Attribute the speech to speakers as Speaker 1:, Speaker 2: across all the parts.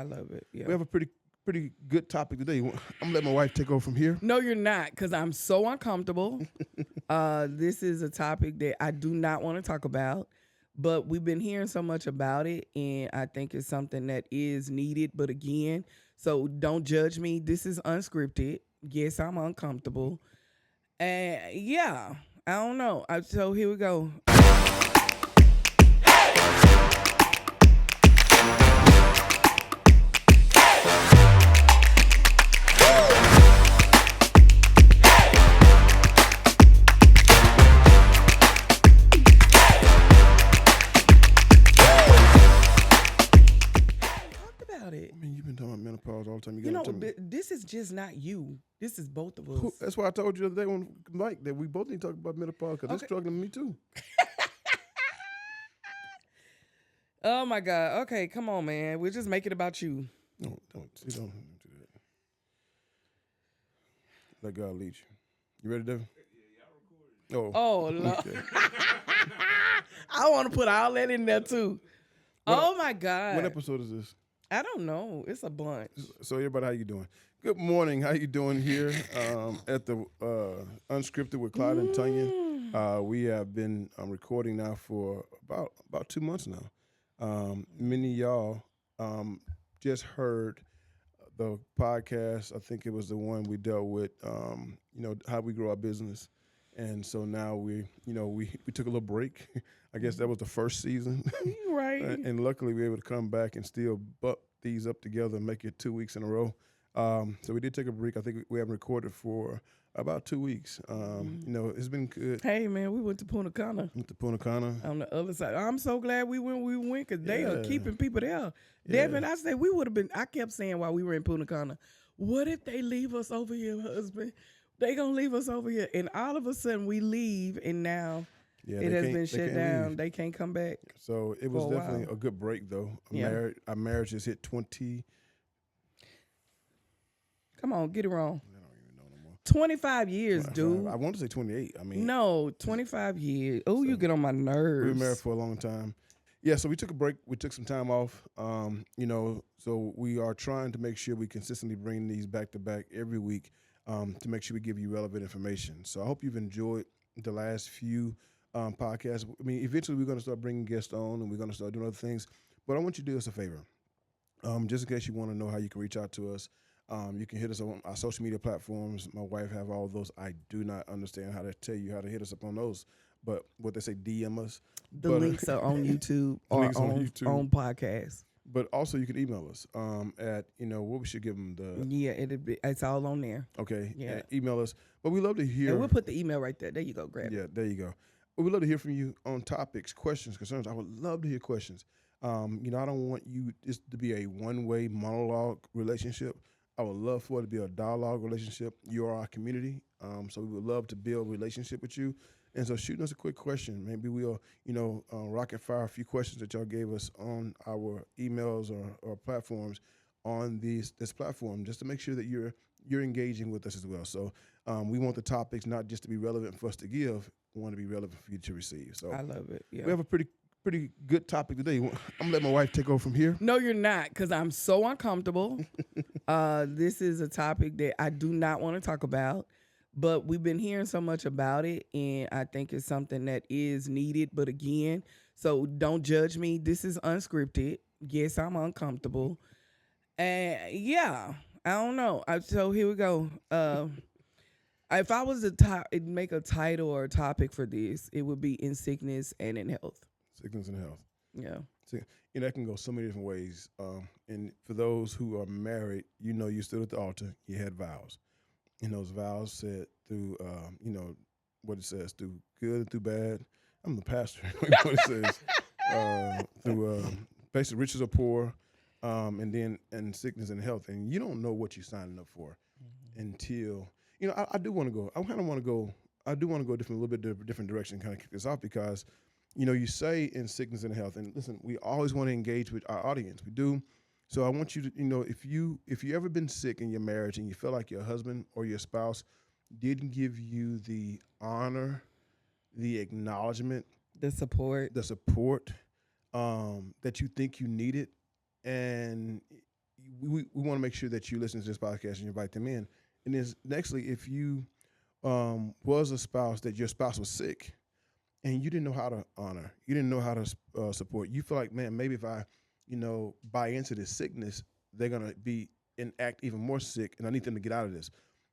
Speaker 1: I love it. Yeah.
Speaker 2: We have a pretty good topic today. I'm gonna let my wife take over from here.
Speaker 1: No, you're not, because I'm so uncomfortable. This is a topic that I do not want to talk about, but we've been hearing so much about it, and I think it's something that is needed. But again, so don't judge me. This is unscripted. Yes, I'm uncomfortable. And yeah, I don't know. So here we go. It.
Speaker 2: I mean, you've been talking about menopause all the time.
Speaker 1: You know, this is just not you. This is both of us.
Speaker 2: That's why I told you the other day when Mike that we both need to talk about menopause because it's struggling with me too.
Speaker 1: Oh my God. Okay, come on, man. We'll just make it about you.
Speaker 2: No, don't do that. Let God lead you. You ready, Devin?
Speaker 1: Yeah, y'all recording. Oh Lord. Okay. I want to put all that in there too. Oh my God.
Speaker 2: What episode is this?
Speaker 1: I don't know. It's a bunch.
Speaker 2: So everybody, how you doing? Good morning. How you doing here at the Unscripted with Clyde and Tonya? We have been recording now for about 2 months now. Many of y'all just heard the podcast. I think it was the one we dealt with, how we grow our business. And so now we took a little break. I guess that was the first season.
Speaker 1: Right.
Speaker 2: And luckily we were able to come back and still butt these up together and make it 2 weeks in a row. So we did take a break. I think we haven't recorded for about 2 weeks. It's been good.
Speaker 1: Hey, man, we went to Punta Cana. On the other side. I'm so glad we went because they are keeping people there.
Speaker 2: Yeah.
Speaker 1: Devin, I said we would have been, I kept saying while we were in Punta Cana, what if they leave us over here, husband? They going to leave us over here. And all of a sudden we leave and now it has been shut down. Leave. They can't come back.
Speaker 2: So it was definitely a good break, though. Our marriage has hit 20.
Speaker 1: Come on, get it wrong.
Speaker 2: I don't even know no more.
Speaker 1: 25 years,
Speaker 2: 25.
Speaker 1: dude.
Speaker 2: I want to say 28. I mean,
Speaker 1: no, 25 years. Oh, so you get on my nerves.
Speaker 2: We were married for a long time. Yeah, so we took a break. We took some time off. So we are trying to make sure we consistently bring these back to back every week to make sure we give you relevant information. So I hope you've enjoyed the last few podcasts. I mean, eventually we're going to start bringing guests on and we're going to start doing other things. But I want you to do us a favor. Just in case you want to know how you can reach out to us, you can hit us on our social media platforms. My wife have all those. I do not understand how to tell you how to hit us up on those. But what they say, DM us.
Speaker 1: The links are on YouTube or on podcast.
Speaker 2: But also you can email us at, what we should give them the...
Speaker 1: Yeah, it's all on there.
Speaker 2: Okay. Yeah. Email us. But we love to hear...
Speaker 1: And we'll put the email right there. There you go. Grab it.
Speaker 2: Yeah, there you go. But we love to hear from you on topics, questions, concerns. I would love to hear questions. I don't want you just to be a one-way monologue relationship. I would love for it to be a dialogue relationship. You are our community. So we would love to build a relationship with you. And so shooting us a quick question. Maybe we'll, rocket fire a few questions that y'all gave us on our emails or platforms on this platform, just to make sure that you're engaging with us as well. So we want the topics not just to be relevant for us to give, we want to be relevant for you to receive. So
Speaker 1: I love it. Yeah.
Speaker 2: We have a pretty good topic today. I'm gonna let my wife take over from here.
Speaker 1: No, you're not, because I'm so uncomfortable. This is a topic that I do not want to talk about. But we've been hearing so much about it, and I think it's something that is needed. But again, so don't judge me. This is unscripted. Yes, I'm uncomfortable. And yeah, I don't know. So here we go. If I was to make a title or a topic for this, it would be in sickness and in health.
Speaker 2: Sickness and health.
Speaker 1: Yeah.
Speaker 2: See, that can go so many different ways. And for those who are married, you stood at the altar, you had vows. And those vows said through, what it says, through good and through bad. I'm the pastor. What it says. Through basically riches or poor, and then and sickness and health. And you don't know what you're signing up for until, I do want to go. I kind of want to go. I do want to go a little bit different direction, kind of kick this off because, you say in sickness and health. And listen, we always want to engage with our audience. We do. So I want you to, if you ever been sick in your marriage and you feel like your husband or your spouse didn't give you the honor, the acknowledgement,
Speaker 1: the support
Speaker 2: that you think you needed, and we want to make sure that you listen to this podcast and you invite them in. And then nextly, if you was a spouse that your spouse was sick and you didn't know how to honor, you didn't know how to support, you feel like, man, maybe if I, buy into this sickness, they're going to be and act even more sick, and I need them to get out of this.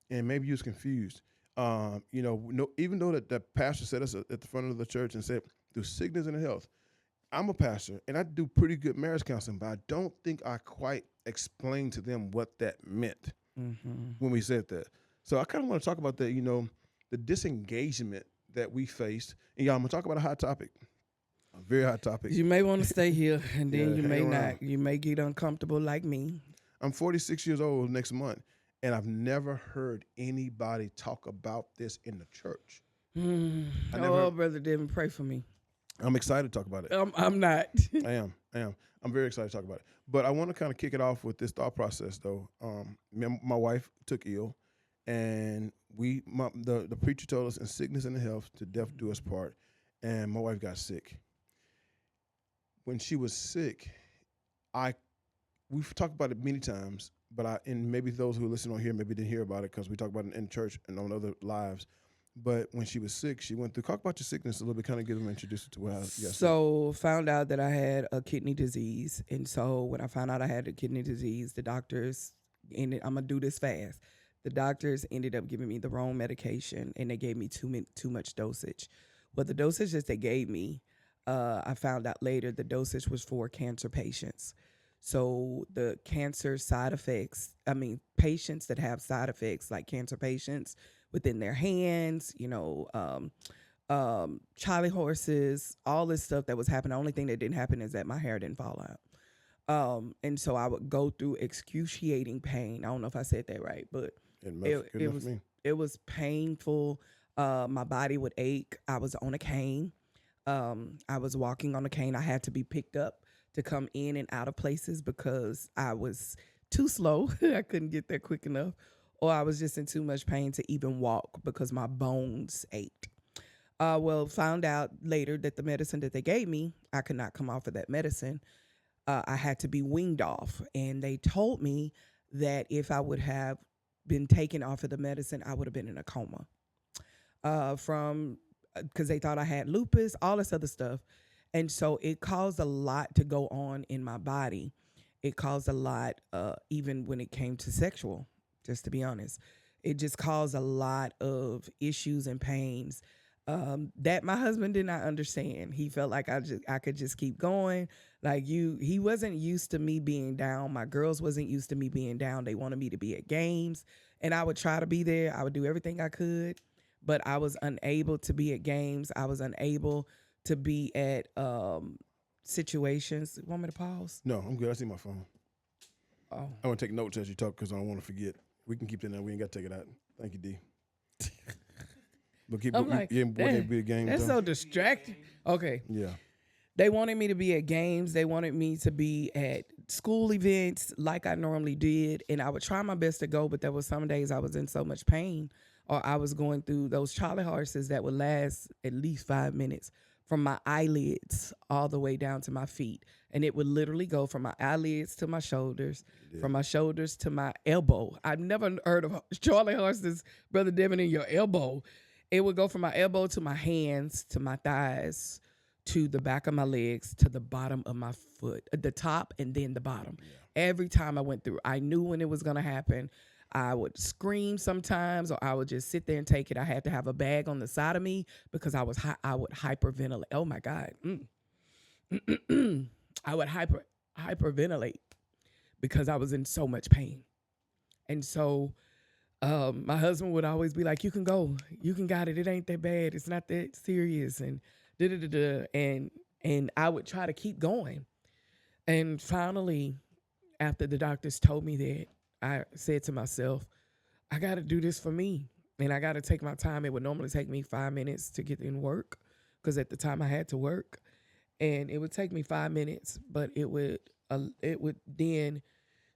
Speaker 2: And maybe you was confused. Even though that the pastor set us at the front of the church and said, through sickness and health, I'm a pastor, and I do pretty good marriage counseling, but I don't think I quite explained to them what that meant when we said that. So I kind of want to talk about that, the disengagement that we faced. And y'all, I'm going to talk about a hot topic, a very hot topic.
Speaker 1: You may want to stay here, and then you may
Speaker 2: hang
Speaker 1: not.
Speaker 2: around.
Speaker 1: You may get uncomfortable like me.
Speaker 2: I'm 46 years old next month, and I've never heard anybody talk about this in the church.
Speaker 1: Brother Devin, pray for me.
Speaker 2: I'm excited to talk about it.
Speaker 1: I'm not.
Speaker 2: I am. I'm very excited to talk about it. But I want to kind of kick it off with this thought process, though. My wife took ill, and the preacher told us, in sickness and in health, to death do us part. And my wife got sick. When she was sick, we've talked about it many times, but and maybe those who listen on here maybe didn't hear about it because we talk about it in church and on other lives. But when she was sick, she went through. Talk about your sickness a little bit, kind of give them introduced to what you got sick.
Speaker 1: So found out that I had a kidney disease, and so when I found out I had a kidney disease, the doctors ended. I'm gonna do this fast. The doctors ended up giving me the wrong medication, and they gave me too much dosage. Well, the dosage that they gave me, I found out later the dosage was for cancer patients. So the cancer side effects, patients that have side effects like cancer patients within their hands, Charlie horses, all this stuff that was happening. The only thing that didn't happen is that my hair didn't fall out. And so I would go through excruciating pain. I don't know if I said that right, but it was painful. My body would ache. I was on a cane. I was walking on a cane. I had to be picked up to come in and out of places because I was too slow. I couldn't get there quick enough. Or I was just in too much pain to even walk because my bones ached. Found out later that the medicine that they gave me, I could not come off of that medicine. I had to be weaned off. And they told me that if I would have been taken off of the medicine, I would have been in a coma. Because they thought I had lupus, all this other stuff. And so it caused a lot to go on in my body. It caused a lot, even when it came to sexual, just to be honest. It just caused a lot of issues and pains that my husband did not understand. He felt like I could just keep going. He wasn't used to me being down. My girls wasn't used to me being down. They wanted me to be at games, and I would try to be there. I would do everything I could, but I was unable to be at games. I was unable to be at situations. Want me to pause?
Speaker 2: No, I'm good. I see my phone.
Speaker 1: Oh.
Speaker 2: I want to take notes as you talk because I don't want to forget. We can keep that in. We ain't got to take it out. Thank you, D. But keep be a game.
Speaker 1: That's so distracting. Okay.
Speaker 2: Yeah.
Speaker 1: They wanted me to be at games. They wanted me to be at school events like I normally did. And I would try my best to go, but there were some days I was in so much pain, or I was going through those Charlie horses that would last at least 5 minutes, from my eyelids all the way down to my feet. And it would literally go from my eyelids to my shoulders, from my shoulders to my elbow. I've never heard of Charlie horses, Brother Devin, in your elbow. It would go from my elbow to my hands, to my thighs, to the back of my legs, to the bottom of my foot, the top and then the bottom. Yeah. Every time I went through, I knew when it was going to happen. I would scream sometimes, or I would just sit there and take it. I had to have a bag on the side of me because I would hyperventilate. Oh my God. I would hyperventilate because I was in so much pain. And so my husband would always be like, you can go, you can got it. It ain't that bad. It's not that serious. And and I would try to keep going. And finally, after the doctors told me that, I said to myself, I got to do this for me, and I got to take my time. It would normally take me 5 minutes to get in work because at the time I had to work, and it would take me 5 minutes, but it would then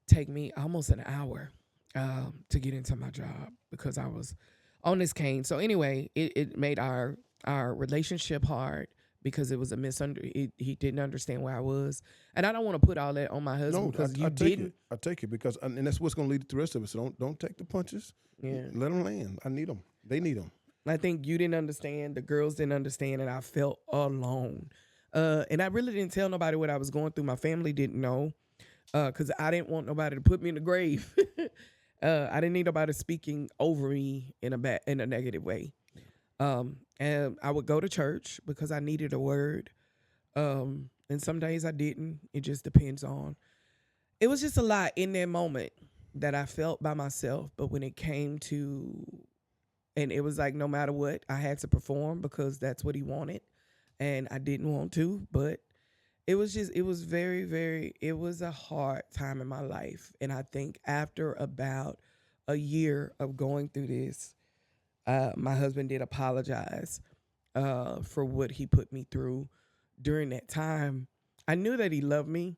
Speaker 1: take me almost an hour to get into my job because I was on this cane. So anyway, it made our relationship hard because it was he didn't understand where I was. And I don't want to put all that on my husband
Speaker 2: No,
Speaker 1: because
Speaker 2: I
Speaker 1: you
Speaker 2: take
Speaker 1: didn't.
Speaker 2: it. I take it because, and that's what's going to lead to the rest of it. So don't take the punches.
Speaker 1: Yeah.
Speaker 2: Let them land. I need them. They need them.
Speaker 1: I think you didn't understand. The girls didn't understand, and I felt alone. And I really didn't tell nobody what I was going through. My family didn't know because I didn't want nobody to put me in the grave. I didn't need nobody speaking over me in a negative way. And I would go to church because I needed a word. And some days I didn't. It just depends on. It was just a lot in that moment that I felt by myself. But when it came to, and it was like no matter what, I had to perform because that's what he wanted. And I didn't want to, but it was very, very, it was a hard time in my life. And I think after about a year of going through this, my husband did apologize for what he put me through during that time. I knew that he loved me,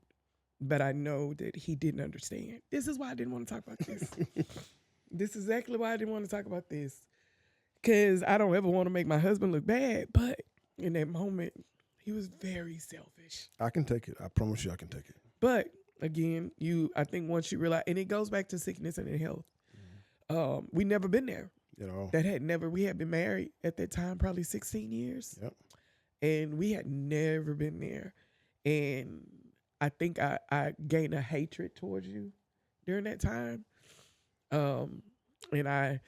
Speaker 1: but I know that he didn't understand. This is why I didn't want to talk about this. This is exactly why I didn't want to talk about this. Because I don't ever want to make my husband look bad, but in that moment, he was very selfish.
Speaker 2: I can take it. I promise you I can take it.
Speaker 1: But again, I think once you realize, and it goes back to sickness and health. We never been there.
Speaker 2: You know.
Speaker 1: We had been married at that time, probably 16 years.
Speaker 2: Yep.
Speaker 1: And we had never been there. And I think I gained a hatred towards you during that time. And I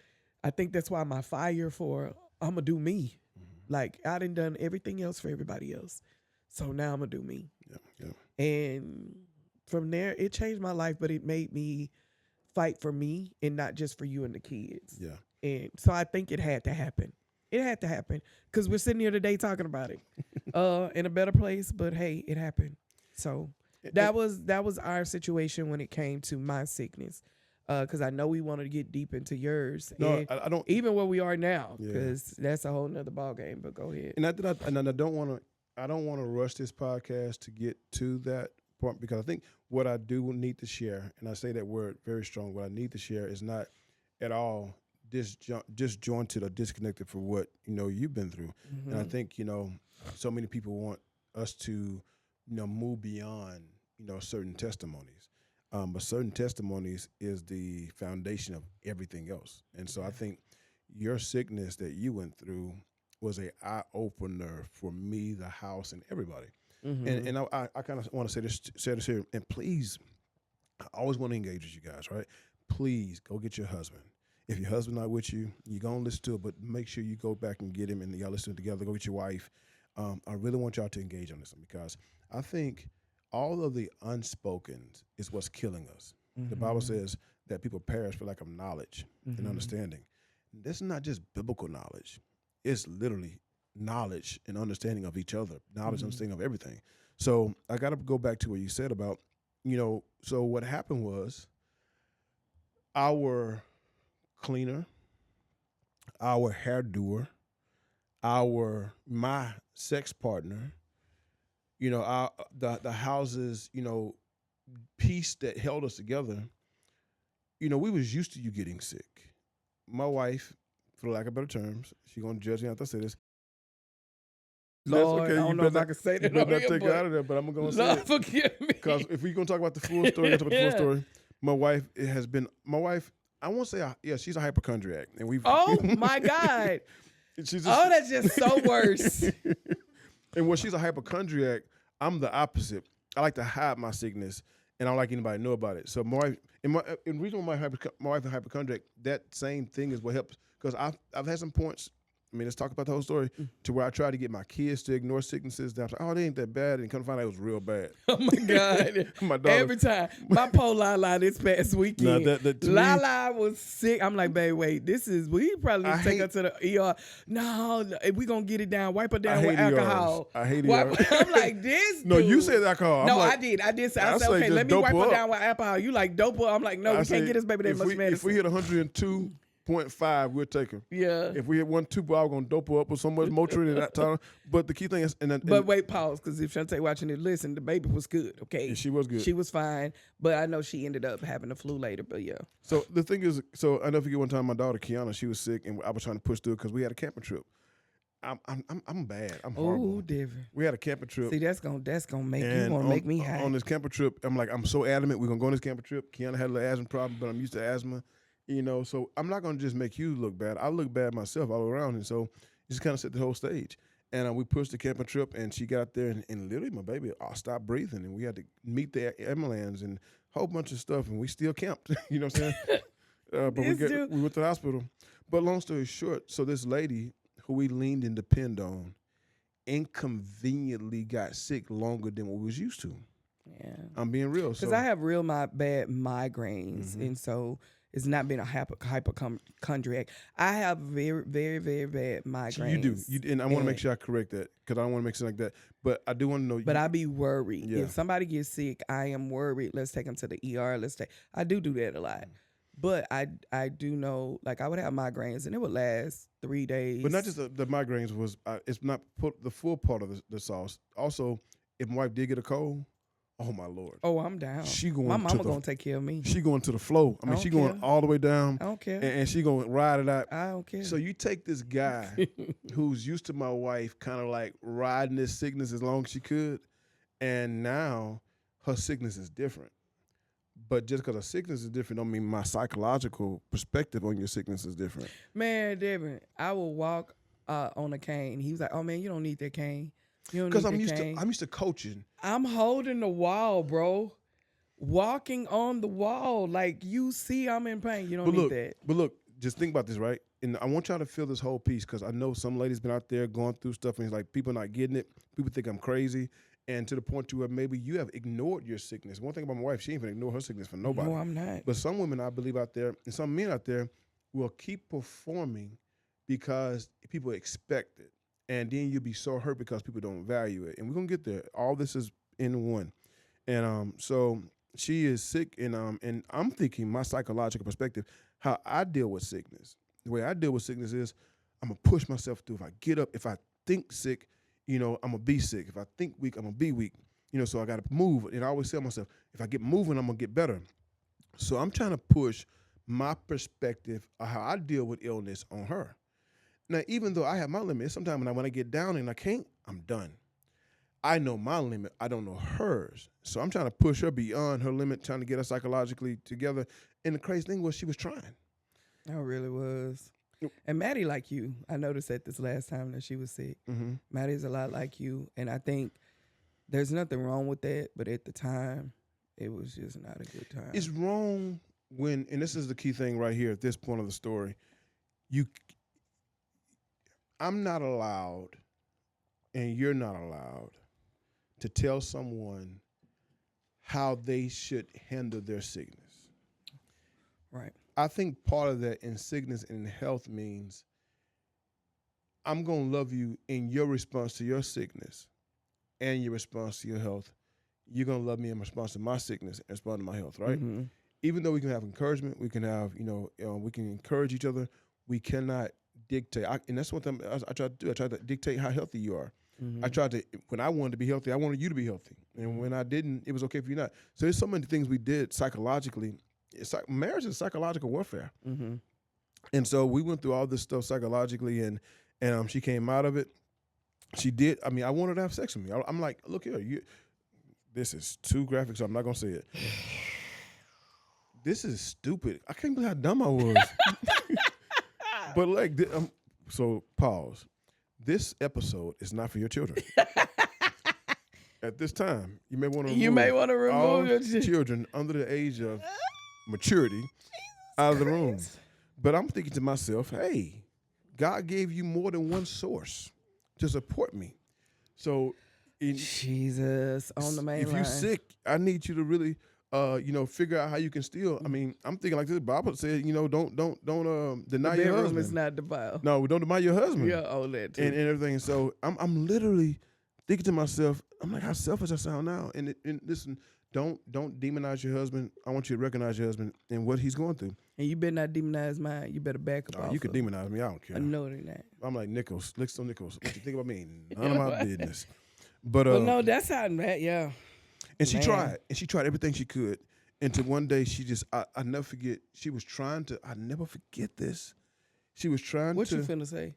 Speaker 1: think that's why my fire for I'm going to do me. Mm-hmm. Like I done everything else for everybody else. So now I'm going to do me. Yeah. And from there, it changed my life, but it made me fight for me and not just for you and the kids. Yeah. And so I think it had to happen. It had to happen because we're sitting here today talking about it in a better place. But hey, it happened. So that was our situation when it came to my sickness. Because I know we wanted to get deep into yours.
Speaker 2: No, I don't.
Speaker 1: Even where we are now, because that's a whole nother ball game. But go ahead.
Speaker 2: And I don't want to rush this podcast to get to that point because I think what I do need to share, and I say that word very strong. What I need to share is not at all disjointed or disconnected from what you've been through. Mm-hmm. And I think so many people want us to move beyond certain testimonies. But certain testimonies is the foundation of everything else. And so I think your sickness that you went through was an eye-opener for me, the house, and everybody. Mm-hmm. And I kind of want to say this here. And please, I always want to engage with you guys, right? Please go get your husband. If your husband's not with you, you're going to listen to it, but make sure you go back and get him and y'all listen together. Go get your wife. I really want y'all to engage on this one because I think all of the unspoken is what's killing us. Mm-hmm. The Bible says that people perish for lack of knowledge and understanding. This is not just biblical knowledge. It's literally knowledge and understanding of each other, knowledge and understanding of everything. So I got to go back to what you said about, so what happened was our cleaner, our hair doer, my sex partner, the house's, piece that held us together, we was used to you getting sick. My wife, for lack of better terms, she gonna judge me after I say this.
Speaker 1: Lord, that's okay. I don't know if I can say that.
Speaker 2: You better not take it out of there, but I'm gonna say it.
Speaker 1: Forgive me.
Speaker 2: Because if we're gonna talk about the full story, my wife, I won't say, she's a hypochondriac, and we've.
Speaker 1: Oh my God. That's just so worse.
Speaker 2: And when she's a hypochondriac, I'm the opposite. I like to hide my sickness, and I don't like anybody to know about it. So my wife, and the reason why my wife is hypochondriac, that same thing is what helps. Because I've had some points. I mean, let's talk about the whole story to where I tried to get my kids to ignore sicknesses. I was like, oh, they ain't that bad. And come to find out it was real bad.
Speaker 1: Oh, my God.
Speaker 2: My daughter.
Speaker 1: Every time. My poor Lala this past weekend. Lala was sick. I'm like, babe, wait, we probably need to take her to the ER. No, we going to get it down. Wipe her down with alcohol.
Speaker 2: I hate it.
Speaker 1: I'm like, this dude.
Speaker 2: No, you said alcohol.
Speaker 1: No, I did. I said, okay, let me wipe her down with alcohol. You like dope her. I'm like, no, we can't get this baby that much medicine.
Speaker 2: If we hit 102.5, we'll take her.
Speaker 1: Yeah.
Speaker 2: If we hit 1.2, we're going to dope her up with so much Motrin at that time. But the key thing is...
Speaker 1: But wait, pause, because if Shantae watching it, listen, the baby was good, okay?
Speaker 2: Yeah, she was good.
Speaker 1: She was fine, but I know she ended up having the flu later, but yeah.
Speaker 2: So the thing is, I never forget one time my daughter, Kiana, she was sick, and I was trying to push through it because we had a camping trip. I'm bad. I'm
Speaker 1: Oh,
Speaker 2: horrible.
Speaker 1: different.
Speaker 2: We had a camping trip.
Speaker 1: See, that's gonna make you
Speaker 2: and
Speaker 1: want to make me high.
Speaker 2: on this camping trip, I'm so adamant we're gonna go on this camping trip. Kiana had a little asthma problem, but I'm used to asthma, so I'm not gonna just make you look bad. I look bad myself all around, and so just kind of set the whole stage. And we pushed the camping trip, and she got there, and literally my baby stopped breathing, and we had to meet the ambulance and a whole bunch of stuff, and we still camped. You know what I'm saying? But we went to the hospital. But long story short, so this lady who we leaned and depend on inconveniently got sick longer than what we was used to.
Speaker 1: Yeah,
Speaker 2: I'm being real.
Speaker 1: Because I have bad migraines, and so it's not been a hypochondriac. I have very, very, very bad migraines.
Speaker 2: You do, and I want to make sure I correct that because I don't want to make it like that. But I do want to know.
Speaker 1: But I be worried.
Speaker 2: Yeah.
Speaker 1: If somebody gets sick, I am worried. Let's take them to the ER. I do that a lot. But I do know, like I would have migraines, and it would last 3 days.
Speaker 2: But not just the migraines was, it's not put the full part of the sauce. Also, if my wife did get a cold, oh my Lord.
Speaker 1: Oh, I'm down.
Speaker 2: My
Speaker 1: mama gonna take care of me.
Speaker 2: She going to the flow. I mean, she going all the way down.
Speaker 1: I don't care.
Speaker 2: And she going to ride it out.
Speaker 1: I don't care.
Speaker 2: So you take this guy who's used to my wife kind of like riding this sickness as long as she could, and now her sickness is different. But just because a sickness is different don't mean my psychological perspective on your sickness is different.
Speaker 1: Man, different. I will walk on a cane. He was like, "Oh man, you don't need that cane. You don't need
Speaker 2: Because
Speaker 1: I'm
Speaker 2: used to coaching.
Speaker 1: I'm holding the wall, bro. Walking on the wall. Like you see I'm in pain. You don't need that.
Speaker 2: But look, just think about this, right? And I want y'all to feel this whole piece because I know some ladies been out there going through stuff and it's like people not getting it. People think I'm crazy. And to the point to where maybe you have ignored your sickness. One thing about my wife, she ain't gonna ignore her sickness for nobody.
Speaker 1: No, I'm not.
Speaker 2: But some women, I believe out there, and some men out there will keep performing because people expect it. And then you'll be so hurt because people don't value it. And we're gonna get there. All this is in one. And so she is sick, and I'm thinking my psychological perspective, how I deal with sickness. The way I deal with sickness is I'm gonna push myself through. If I get up, if I think sick, I'm gonna be sick. If I think weak, I'm gonna be weak. So I gotta move. And I always tell myself, if I get moving, I'm gonna get better. So I'm trying to push my perspective of how I deal with illness on her. Now, even though I have my limits, sometimes when I get down and I can't, I'm done. I know my limit. I don't know hers. So I'm trying to push her beyond her limit, trying to get her psychologically together. And the crazy thing was she was trying.
Speaker 1: I really was. And Maddie like you. I noticed that this last time that she was sick.
Speaker 2: Mm-hmm.
Speaker 1: Maddie's a lot like you. And I think there's nothing wrong with that. But at the time, it was just not a good time.
Speaker 2: It's wrong when, and this is the key thing right here at this point of the story, I'm not allowed, and you're not allowed, to tell someone how they should handle their sickness.
Speaker 1: Right.
Speaker 2: I think part of that in sickness and in health means I'm going to love you in your response to your sickness and your response to your health. You're going to love me in response to my sickness and respond to my health, right?
Speaker 1: Mm-hmm.
Speaker 2: Even though we can have encouragement, we can have, we can encourage each other, we cannot dictate. And that's what I try to do. I try to dictate how healthy you are.
Speaker 1: Mm-hmm.
Speaker 2: I tried to, when I wanted to be healthy, I wanted you to be healthy. And when I didn't, it was okay for you not. So there's so many things we did psychologically. It's like marriage is psychological warfare.
Speaker 1: Mm-hmm.
Speaker 2: And so we went through all this stuff psychologically, and she came out of it. She did. I mean, I wanted to have sex with me. I'm like, look here, this is too graphic, so I'm not going to say it. This is stupid. I can't believe how dumb I was. But like, so pause. This episode is not for your children. At this time, you may want to remove all
Speaker 1: your
Speaker 2: children under the age of maturity out of the room. But I'm thinking to myself, hey, God gave you more than one source to support me. So,
Speaker 1: Jesus, on the main line.
Speaker 2: If you're sick, I need you to really, figure out how you can still. I mean, I'm thinking like this. Bible says, don't deny your husband.
Speaker 1: Is not defiled.
Speaker 2: No, don't deny your husband.
Speaker 1: Yeah, all that too.
Speaker 2: And everything. So I'm literally thinking to myself, I'm like, how selfish I sound now. And listen, don't demonize your husband. I want you to recognize your husband and what he's going through.
Speaker 1: And you better not demonize mine. You better back up.
Speaker 2: You can demonize me. I don't care.
Speaker 1: I know they're not.
Speaker 2: I'm like Nichols. What you think about me? None of my business. But
Speaker 1: no, that's how that. Yeah.
Speaker 2: And she tried. And she tried everything she could. Until one day she just, I never forget. She was trying to. I never forget this. She was trying
Speaker 1: what
Speaker 2: to.
Speaker 1: What you finna say?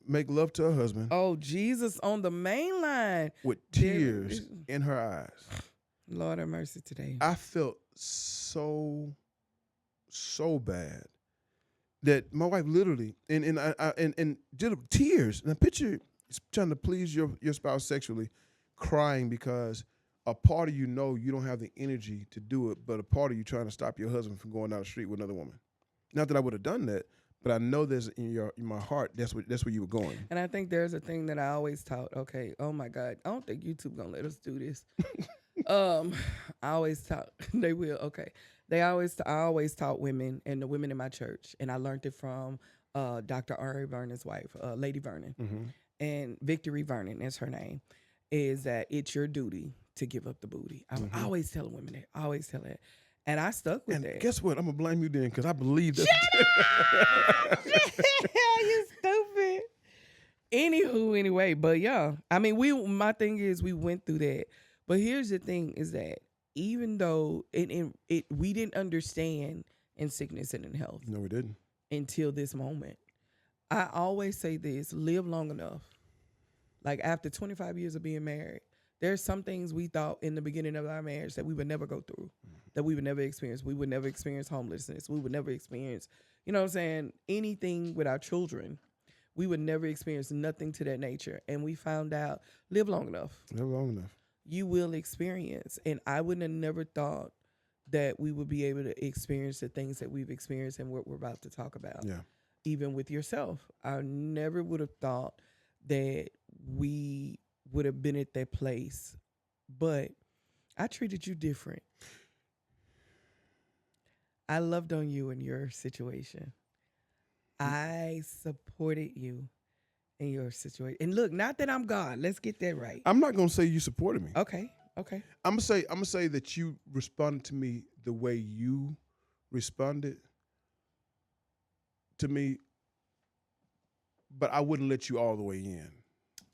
Speaker 2: make love to her husband
Speaker 1: Oh, Jesus on the main line.
Speaker 2: with tears in her eyes.
Speaker 1: Lord have mercy today.
Speaker 2: I felt so bad that my wife literally and did tears. And I picture trying to please your spouse sexually, crying because a part of you don't have the energy to do it, but a part of you trying to stop your husband from going down the street with another woman. Not that I would have done that, but I know there's in my heart that's where you were going.
Speaker 1: And I think there's a thing that I always taught. Okay, oh my God, I don't think YouTube gonna let us do this. I always taught they will. Okay, I always taught women and the women in my church, and I learned it from Dr. Ari Vernon's wife, Lady Vernon, and Victory Vernon is her name. Is that it's your duty to give up the booty? I always tell women that. I always tell that. And I stuck with that.
Speaker 2: Guess what? I'm going to blame you then because I believe that.
Speaker 1: You stupid. Anywho, anyway. But yeah, I mean, my thing is we went through that. But here's the thing is that even though we didn't understand in sickness and in health.
Speaker 2: No, we didn't.
Speaker 1: Until this moment. I always say this, live long enough. Like after 25 years of being married, there's some things we thought in the beginning of our marriage that we would never go through, that we would never experience. We would never experience homelessness. We would never experience, you know what I'm saying, anything with our children. We would never experience nothing to that nature. And we found out, live long enough.
Speaker 2: Live long enough.
Speaker 1: You will experience. And I wouldn't have never thought that we would be able to experience the things that we've experienced and what we're about to talk about.
Speaker 2: Yeah.
Speaker 1: Even with yourself. I never would have thought that we would have been at that place, but I treated you different. I loved on you in your situation. I supported you in your situation. And look, not that I'm God. Let's get that right.
Speaker 2: I'm not gonna say you supported me.
Speaker 1: Okay.
Speaker 2: I'm gonna say that you responded to me the way you responded to me, but I wouldn't let you all the way in.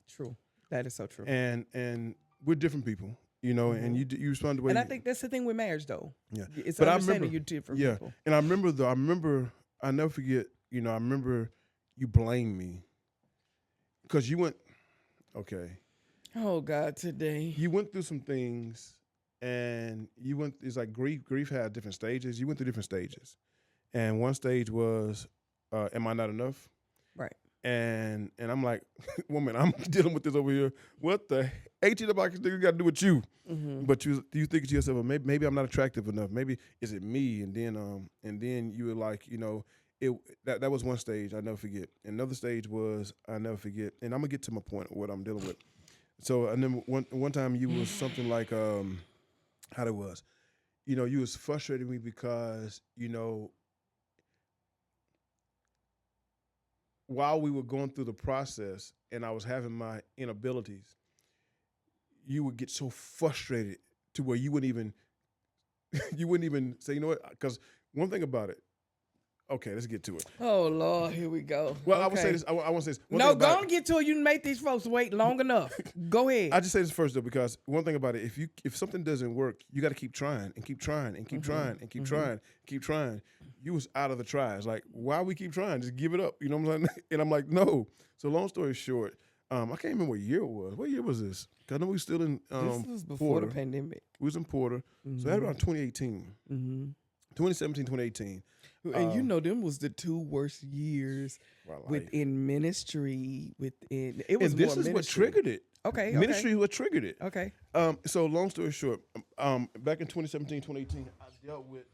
Speaker 1: True. That is so true.
Speaker 2: And we're different people, and you respond the way.
Speaker 1: And I think that's the thing with marriage, though.
Speaker 2: Yeah.
Speaker 1: It's
Speaker 2: but
Speaker 1: understanding you're different people.
Speaker 2: And I remember, I never forget, I remember you blamed me because you went, okay.
Speaker 1: Oh, God, today.
Speaker 2: You went through some things and it's like grief had different stages. You went through different stages. And one stage was, am I not enough?
Speaker 1: Right.
Speaker 2: And I'm like, woman, I'm dealing with this over here. What the H the box got to do with you? Mm-hmm. But you think to yourself, well, maybe I'm not attractive enough. Maybe is it me? And then you were like, that was one stage I never forget. Another stage was I never forget. And I'm gonna get to my point of what I'm dealing with. So and then one time you was something like how it was, you was frustrating me because while we were going through the process and I was having my inabilities, you would get so frustrated to where you wouldn't even say, you know what? Because one thing about it, okay, let's get to it.
Speaker 1: Oh, Lord, here we go.
Speaker 2: Well,
Speaker 1: okay.
Speaker 2: I would say this. I want to say this.
Speaker 1: No, go and get to it. You make these folks wait long enough. Go ahead.
Speaker 2: I just say this first, though, because one thing about it, if something doesn't work, you got to keep trying and keep trying and keep trying and keep trying, keep trying. You was out of the tries. Like, why we keep trying? Just give it up. You know what I'm saying? And I'm like, no. So long story short, I can't remember what year it was. What year was this? Because I know we were still in
Speaker 1: this was before
Speaker 2: Porter.
Speaker 1: the pandemic.
Speaker 2: We was in Porter. So that was around 2018. 2017, 2018.
Speaker 1: And them was the two worst years within ministry. It was.
Speaker 2: And this
Speaker 1: more
Speaker 2: is
Speaker 1: ministry.
Speaker 2: what triggered it.
Speaker 1: Okay.
Speaker 2: Ministry is what triggered it.
Speaker 1: Okay.
Speaker 2: So long story short, back in 2017, 2018, I dealt with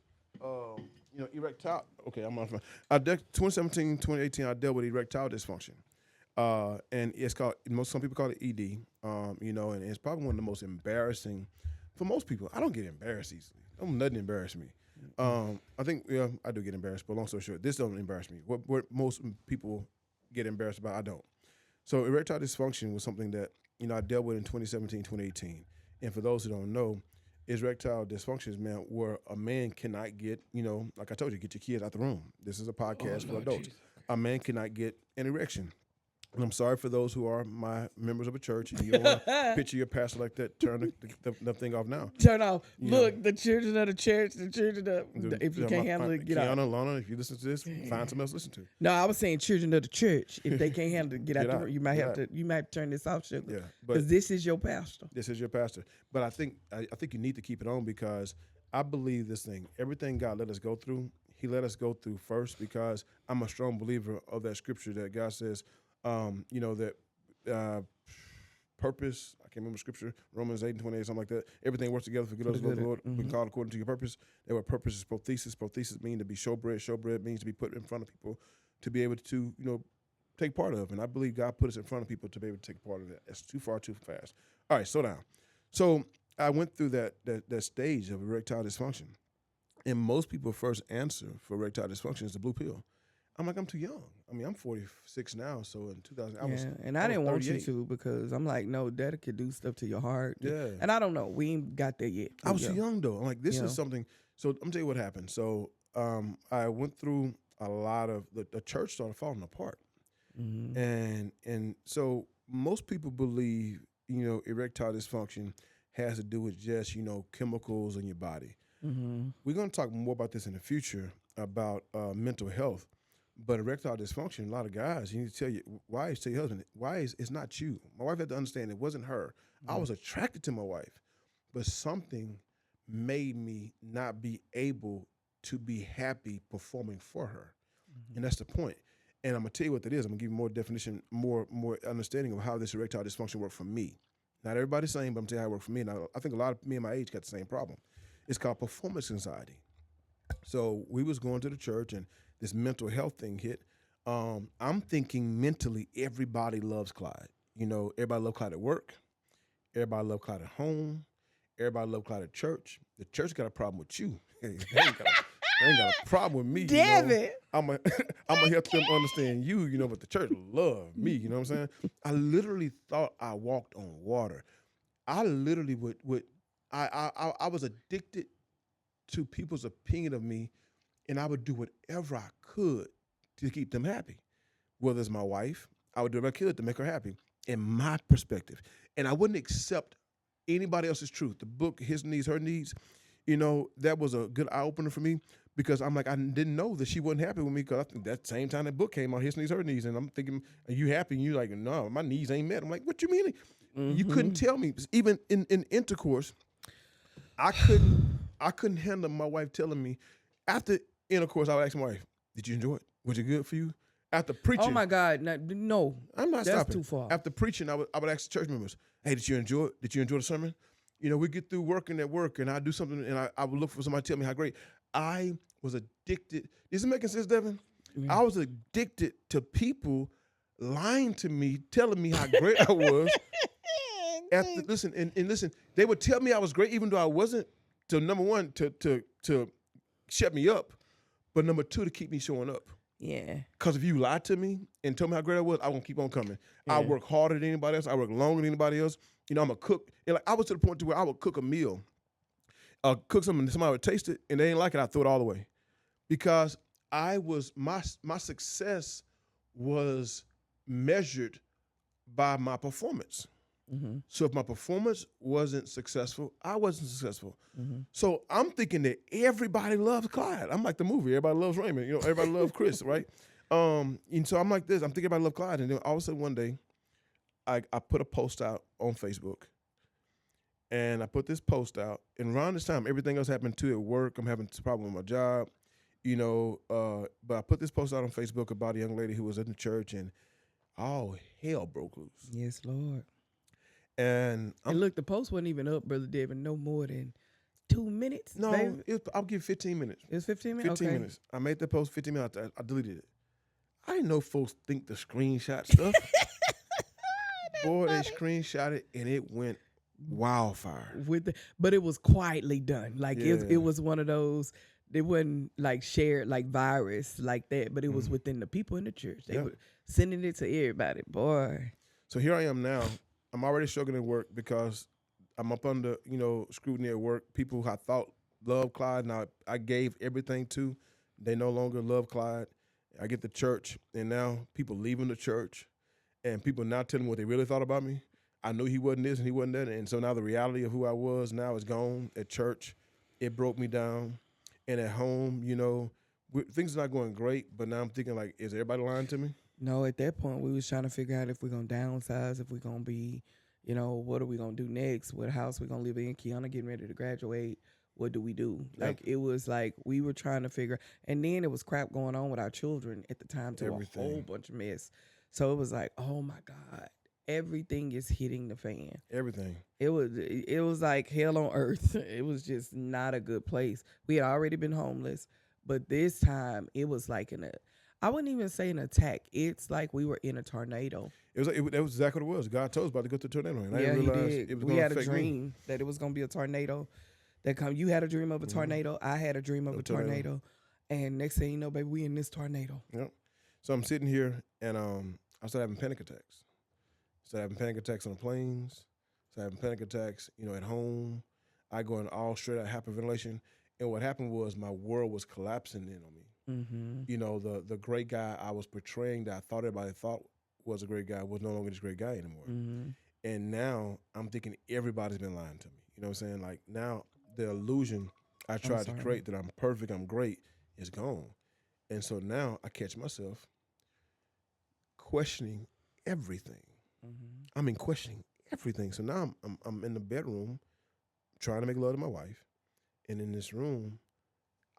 Speaker 2: erectile. Okay, I'm on. 2017, 2018, I dealt with erectile dysfunction. And it's called some people call it ED. And it's probably one of the most embarrassing for most people. I don't get embarrassed easily. Nothing embarrass me. I think I do get embarrassed, but long story short, this doesn't embarrass me. What most people get embarrassed about, I don't. So erectile dysfunction was something that I dealt with in 2017, 2018. And for those who don't know, erectile dysfunctions, man, where a man cannot get, like I told you, get your kids out the room. This is a podcast for adults. Jesus. A man cannot get an erection. And I'm sorry for those who are my members of a church and you don't want to picture your pastor like that. Turn the thing off now.
Speaker 1: Turn off.
Speaker 2: You
Speaker 1: Look,
Speaker 2: know,
Speaker 1: the children of the church, the children of, if you can't handle it, get out.
Speaker 2: Kiana, Lana, if you listen to this, find something else to listen to.
Speaker 1: No, I was saying children of the church. If they can't handle it, get out the room. You might
Speaker 2: Get
Speaker 1: have to. You might turn this off, sugar.
Speaker 2: Yeah,
Speaker 1: because
Speaker 2: but
Speaker 1: this is your pastor.
Speaker 2: this is your pastor. But I think you need to keep it on because I believe this thing. Everything God let us go through, He let us go through first because I'm a strong believer of that scripture that God says, that purpose. I can't remember scripture. Romans 8:28, something like that. Everything works together for good of those who love the Lord. We called according to your purpose. That word purpose is prothesis. Prothesis means to be showbread. Showbread means to be put in front of people to be able to take part of. And I believe God put us in front of people to be able to take part of that. That's too far, too fast. All right, slow down. So I went through that stage of erectile dysfunction. And most people's first answer for erectile dysfunction is the blue pill. I'm like, I'm too young. I mean, I'm 46 now, so in 2000, I
Speaker 1: didn't want you
Speaker 2: 38.
Speaker 1: to because I'm like, no, that could do stuff to your heart.
Speaker 2: Yeah.
Speaker 1: And I don't know. We ain't got there yet.
Speaker 2: I was too young, though. I'm like, this is something. So I'm going to tell you what happened. So I went through a lot of, the church started falling apart. Mm-hmm. And so most people believe, erectile dysfunction has to do with just, chemicals in your body. Mm-hmm. We're going to talk more about this in the future about mental health. But erectile dysfunction, a lot of guys, you need to tell your husband, it's not you. My wife had to understand it wasn't her. Mm-hmm. I was attracted to my wife, but something made me not be able to be happy performing for her. Mm-hmm. And that's the point. And I'm going to tell you what that is. I'm going to give you more definition, more understanding of how this erectile dysfunction worked for me. Not everybody's the same, but I'm telling you how it worked for me. And I think a lot of me and my age got the same problem. It's called performance anxiety. So we was going to the church and this mental health thing hit. I'm thinking mentally everybody loves Clyde. Everybody loves Clyde at work. Everybody loves Clyde at home. Everybody loves Clyde at church. The church got a problem with you. They ain't got a problem with me.
Speaker 1: Damn it.
Speaker 2: I'm going to help them understand you, but the church love me. You know what I'm saying? I literally thought I walked on water. I literally I was addicted to people's opinion of me, and I would do whatever I could to keep them happy. Whether it's my wife, I would do whatever I could to make her happy, in my perspective. And I wouldn't accept anybody else's truth. The book, His Needs, Her Needs, that was a good eye-opener for me because I'm like, I didn't know that she wasn't happy with me because I think that same time that book came out, His Needs, Her Needs, and I'm thinking, are you happy? And you're like, no, my needs ain't met. I'm like, what you mean? Mm-hmm. You couldn't tell me. Even in intercourse, I couldn't handle my wife telling me. After intercourse, I would ask my wife, did you enjoy it? Was it good for you? After preaching.
Speaker 1: Oh, my God. No.
Speaker 2: I'm not
Speaker 1: That's
Speaker 2: stopping.
Speaker 1: Too far.
Speaker 2: After preaching, I would ask the church members, hey, did you enjoy it? Did you enjoy the sermon? We get through working at work, and I do something, and I would look for somebody to tell me how great. I was addicted. Is it making sense, Devin? Mm-hmm. I was addicted to people lying to me, telling me how great I was. Listen, they would tell me I was great, even though I wasn't. To number one, to shut me up, but number two, to keep me showing up.
Speaker 1: Yeah.
Speaker 2: Because if you lied to me and told me how great I was, I won't keep on coming. Yeah. I work harder than anybody else. I work longer than anybody else. I'm a cook. And I was to the point to where I would cook a meal, cook something, somebody would taste it, and they ain't like it, I throw it all away. Because my success was measured by my performance. Mm-hmm. So if my performance wasn't successful, I wasn't successful. Mm-hmm. So I'm thinking that everybody loves Clyde. I'm like the movie. Everybody loves Raymond. Everybody loves Chris, right? And so I'm like this. I'm thinking everybody loves Clyde. And then all of a sudden one day, I put a post out on Facebook. And I put this post out. And around this time, everything else happened too at work. I'm having a problem with my job, But I put this post out on Facebook about a young lady who was in the church. And all hell broke loose.
Speaker 1: Yes, Lord.
Speaker 2: And
Speaker 1: look, the post wasn't even up, Brother David, no more than 2 minutes.
Speaker 2: No, I'll give 15 minutes.
Speaker 1: It was 15 minutes?
Speaker 2: 15
Speaker 1: okay.
Speaker 2: minutes. I made the post 15 minutes. I deleted it. I didn't know folks think the screenshot stuff. Boy, they screenshot it and it went wildfire.
Speaker 1: But it was quietly done. Like it was one of those, it wasn't like shared like virus like that, but it was within the people in the church. They were sending it to everybody. Boy.
Speaker 2: So here I am now. I'm already struggling at work because I'm up under, scrutiny at work. People who I thought loved Clyde, now I gave everything to, they no longer love Clyde. I get to church, and now people leaving the church, and people now telling me what they really thought about me. I knew he wasn't this and he wasn't that. And so now the reality of who I was now is gone. At church, it broke me down. And at home, things are not going great. But now I'm thinking, like, is everybody lying to me?
Speaker 1: No, at that point, we was trying to figure out if we're going to downsize, if we're going to be, what are we going to do next? What house we going to live in? Kiana getting ready to graduate. What do we do? Like, it was like we were trying to figure. And then it was crap going on with our children at the time too. A whole bunch of mess. So it was like, oh, my God. Everything is hitting the fan.
Speaker 2: Everything.
Speaker 1: It was like hell on earth. It was just not a good place. We had already been homeless, but this time it was like I wouldn't even say an attack. It's like we were in a tornado.
Speaker 2: That was exactly what it was. God told us about to go through a tornado. And
Speaker 1: yeah,
Speaker 2: I didn't realize
Speaker 1: he did.
Speaker 2: It was
Speaker 1: we had a
Speaker 2: affect
Speaker 1: dream
Speaker 2: me.
Speaker 1: that it was going to be a tornado. You had a dream of a tornado. I had a dream of a tornado. And next thing you know, baby, we in this tornado.
Speaker 2: Yep. So I'm sitting here and I started having panic attacks. Started having panic attacks on the planes. Started having panic attacks, at home. I go in all straight out hyperventilation. And what happened was my world was collapsing in on me.
Speaker 1: Mm-hmm.
Speaker 2: The great guy I was portraying that I thought everybody thought was a great guy was no longer this great guy anymore.
Speaker 1: Mm-hmm.
Speaker 2: And now I'm thinking everybody's been lying to me. You know what I'm saying? Like now the illusion I tried to create that I'm perfect, I'm great, is gone. And so now I catch myself questioning everything.
Speaker 1: Mm-hmm.
Speaker 2: I mean, questioning everything. So now I'm in the bedroom trying to make love to my wife. And in this room,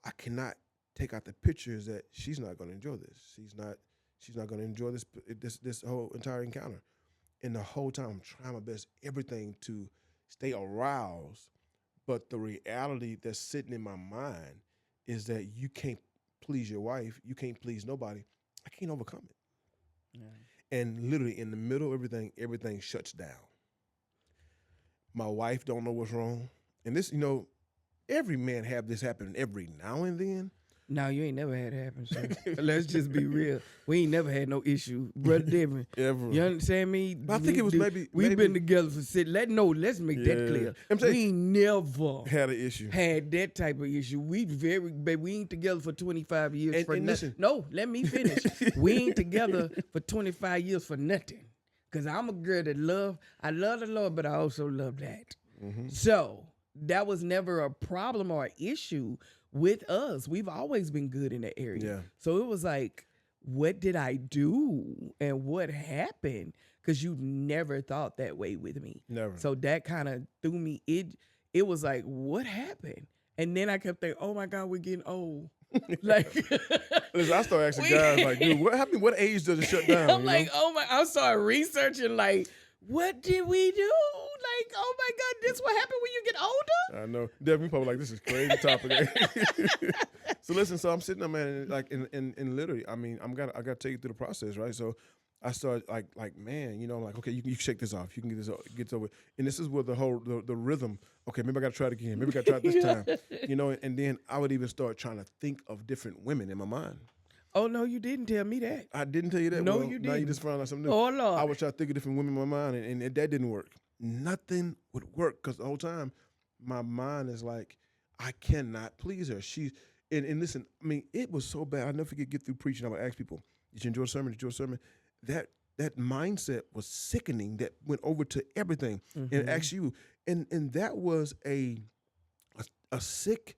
Speaker 2: I cannot take out the pictures that she's not going to enjoy this. She's not going to enjoy this whole entire encounter. And the whole time I'm trying my best, everything to stay aroused. But the reality that's sitting in my mind is that you can't please your wife. You can't please nobody. I can't overcome it. Yeah. And literally in the middle of everything shuts down. My wife don't know what's wrong. And this, every man have this happen every now and then.
Speaker 1: No, you ain't never had it happen, sir. Let's just be real. We ain't never had no issue. Brother Devin.
Speaker 2: Ever.
Speaker 1: You understand me?
Speaker 2: I think it was maybe
Speaker 1: we've been together for let's make that clear. We ain't never
Speaker 2: had an issue.
Speaker 1: Had that type of issue. We ain't together for 25 years for nothing. No, let me finish. We ain't together for 25 years for nothing. Because I'm a girl that I love the Lord, but I also love that. Mm-hmm. So that was never a problem or an issue with us. We've always been good in that area.
Speaker 2: Yeah. So
Speaker 1: it was like, what did I do and what happened? Because you never thought that way with me.
Speaker 2: Never.
Speaker 1: So that kind of threw me. It was like, what happened? And then I kept thinking, oh my God, we're getting old. Like,
Speaker 2: listen, I started asking guys like, dude, what happened? What age does it shut down?
Speaker 1: I'm like, I started researching like, what did we do? Like, oh my God, this what happened when you get older?
Speaker 2: I know. Devin probably like, this is crazy topic. So listen, so I'm sitting there, man, and literally, I mean, I got to take you through the process, right? So I started like, man, I'm like, okay, you can shake this off. You can get this over. And this is where the whole, the rhythm, okay, maybe I got to try it again. Maybe I got to try it this time, and then I would even start trying to think of different women in my mind.
Speaker 1: Oh, no, you didn't tell me that.
Speaker 2: I didn't tell you that?
Speaker 1: No,
Speaker 2: well,
Speaker 1: you didn't.
Speaker 2: Now you just found out something new.
Speaker 1: Oh, Lord.
Speaker 2: I was trying to think of different women in my mind, and that didn't work. Nothing would work because the whole time my mind is like, I cannot please her. And listen, I mean, it was so bad. I never forget get through preaching. I would ask people, did you enjoy the sermon? Did you enjoy the sermon? That mindset was sickening that went over to everything and asked you. And that was a sick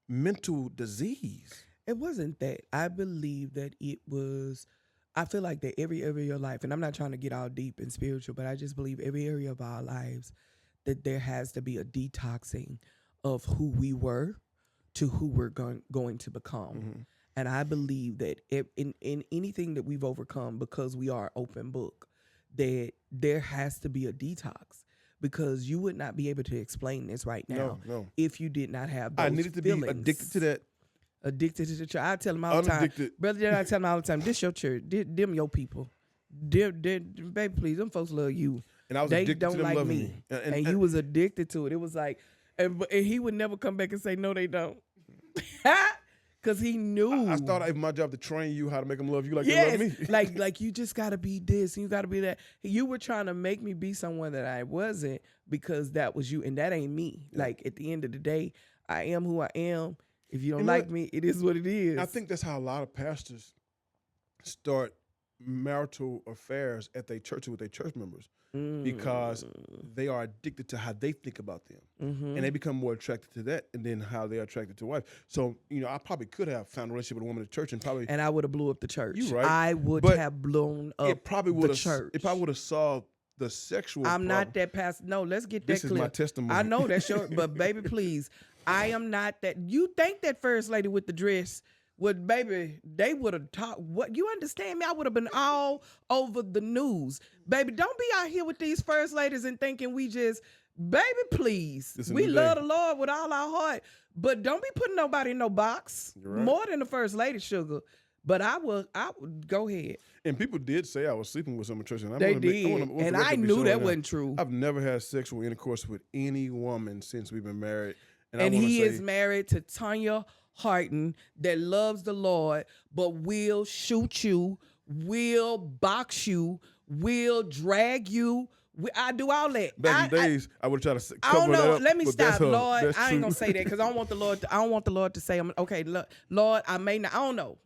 Speaker 2: mental disease.
Speaker 1: It wasn't that. I believe that it was, I feel like that every area of your life, and I'm not trying to get all deep and spiritual, but I just believe every area of our lives that there has to be a detoxing of who we were to who we're going to become. Mm-hmm. And I believe that in anything that we've overcome, because we are open book, that there has to be a detox. Because you would not be able to explain this right now if you did not have those
Speaker 2: I needed to
Speaker 1: feelings.
Speaker 2: Be addicted to that.
Speaker 1: Addicted to the church. I tell them all the time. Brother, I tell them all the time, this your church. Them your people. Baby, please, them folks love you.
Speaker 2: And I was addicted to them like loving me.
Speaker 1: And you was addicted to it. It was like, and he would never come back and say, no, they don't. Because he knew.
Speaker 2: I thought it was my job to train you how to make them love you like they love me.
Speaker 1: like you just got to be this and you got to be that. You were trying to make me be someone that I wasn't because that was you. And that ain't me. Yeah. Like at the end of the day, I am who I am. If you don't like me, it is what it is.
Speaker 2: I think that's how a lot of pastors start marital affairs at their church with their church members because they are addicted to how they think about them. And they become more attracted to that and then how they're attracted to wife. So, I probably could have found a relationship with a woman at church and
Speaker 1: I would have blew up the church.
Speaker 2: You right.
Speaker 1: I would have blown up the church.
Speaker 2: It probably would have solved the sexual
Speaker 1: I'm
Speaker 2: problem.
Speaker 1: not that pastor. No, let's get that
Speaker 2: This
Speaker 1: clear.
Speaker 2: is my testimony.
Speaker 1: I know that's your, but baby, please. I am not that. You think that first lady with the dress would, baby, they would have talked. What, you understand me? I would have been all over the news. Baby, don't be out here with these first ladies and thinking we just, baby, please. We love the Lord with all our heart, but don't be putting nobody in no box.
Speaker 2: You're right.
Speaker 1: More than the first lady, sugar. But I would go ahead.
Speaker 2: And people did say I was sleeping with someone in church. And
Speaker 1: They did. And I knew that wasn't true.
Speaker 2: I've never had sexual intercourse with any woman since we've been married.
Speaker 1: And he is married to Tonya Harden that loves the Lord, but will shoot you, will box you, will drag you. I do all that.
Speaker 2: Back in the days, I would try to cover
Speaker 1: I don't know.
Speaker 2: that up,
Speaker 1: Let me stop, Lord.
Speaker 2: That's
Speaker 1: I ain't
Speaker 2: true.
Speaker 1: gonna say that because I don't want the Lord. I don't want the Lord to say, "Okay, Lord, I may not." I don't know.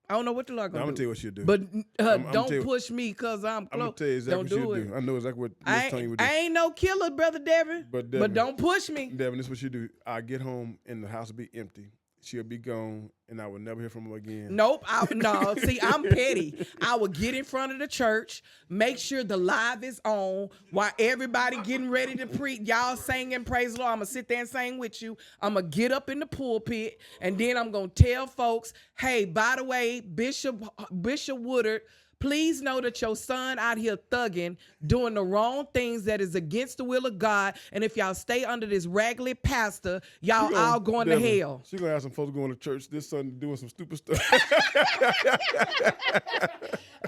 Speaker 1: I don't know what the Lord gonna do.
Speaker 2: I'm gonna tell you what you do.
Speaker 1: But don't push me because I'm close.
Speaker 2: I'm gonna tell you exactly
Speaker 1: don't
Speaker 2: what
Speaker 1: do
Speaker 2: you
Speaker 1: it.
Speaker 2: do. I know exactly what Miss Tonya would do.
Speaker 1: I ain't no killer, brother Devin. But don't push me.
Speaker 2: Devin, this is what you do. I get home and the house will be empty. She'll be gone, and I will never hear from her again.
Speaker 1: Nope. No. See, I'm petty. I would get in front of the church, make sure the live is on while everybody getting ready to preach. Y'all singing praise the Lord. I'm going to sit there and sing with you. I'm going to get up in the pulpit, and then I'm going to tell folks, hey, by the way, Bishop Woodard, please know that your son out here thugging, doing the wrong things that is against the will of God. And if y'all stay under this raggedy pastor, y'all all going to hell.
Speaker 2: She's going to have some folks going to church this Sunday doing some stupid stuff.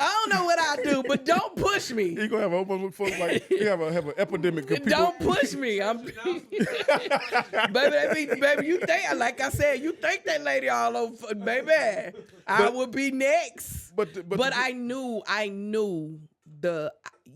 Speaker 1: I don't know what I do, but don't push me.
Speaker 2: You're going to have a whole bunch of folks like, you have an epidemic of people.
Speaker 1: Don't push me. Baby, you think, like I said, you think that lady all over, baby. I would be next. But I knew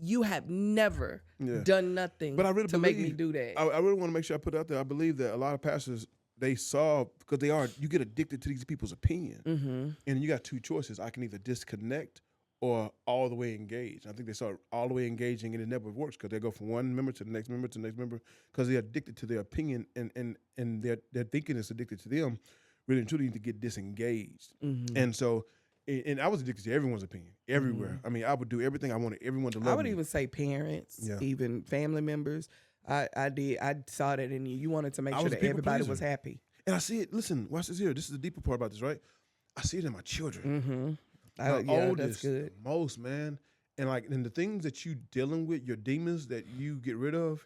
Speaker 1: you have never done nothing to make me do that.
Speaker 2: I really want to make sure I put it out there. I believe that a lot of pastors, they saw, because you get addicted to these people's opinion. And you got two choices. I can either disconnect or all the way engage. I think they saw all the way engaging, and it never works because they go from one member to the next member to the next member because they're addicted to their opinion and their thinking is addicted to them. Really and truly need to get disengaged. And so, and I was addicted to everyone's opinion everywhere. I mean, I would do everything I wanted everyone to love me.
Speaker 1: I would even say parents, even family members. I did. I saw that in you. You wanted to make sure that everybody was happy.
Speaker 2: And I see it. Listen, watch this here. This is the deeper part about this, right? I see it in my children.
Speaker 1: Oldest, that's good.
Speaker 2: Most, man. And the things that you dealing with, your demons that you get rid of,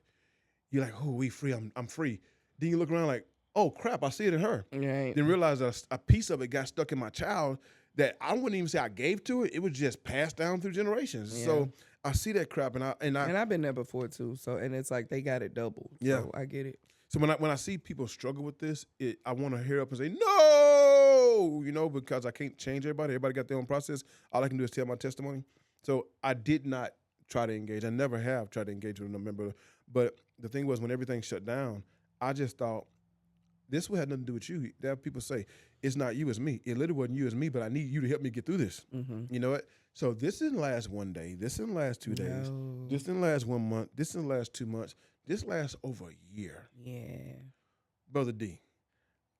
Speaker 2: you're like, oh, we free. I'm free. Then you look around like, oh crap, I see it in her.
Speaker 1: Right.
Speaker 2: Then realize that a piece of it got stuck in my child that I wouldn't even say I gave to it. It was just passed down through generations. Yeah. So I see that crap, and I've been there before too. So and it's like they got it doubled. Yeah, so I get it. So when I see people struggle with this, I want to hear up and say no, because I can't change everybody. Everybody got their own process. All I can do is tell my testimony. So I did not try to engage. I never have tried to engage with a member. But the thing was, when everything shut down, I just thought, this had nothing to do with you. There are people say, it's not you, it's me. It literally wasn't you, it's me, but I need you to help me get through this. You know what? So this didn't last one day. This didn't last 2 days. No. This didn't last 1 month. This didn't last 2 months. This lasts over a year. Yeah. Brother D,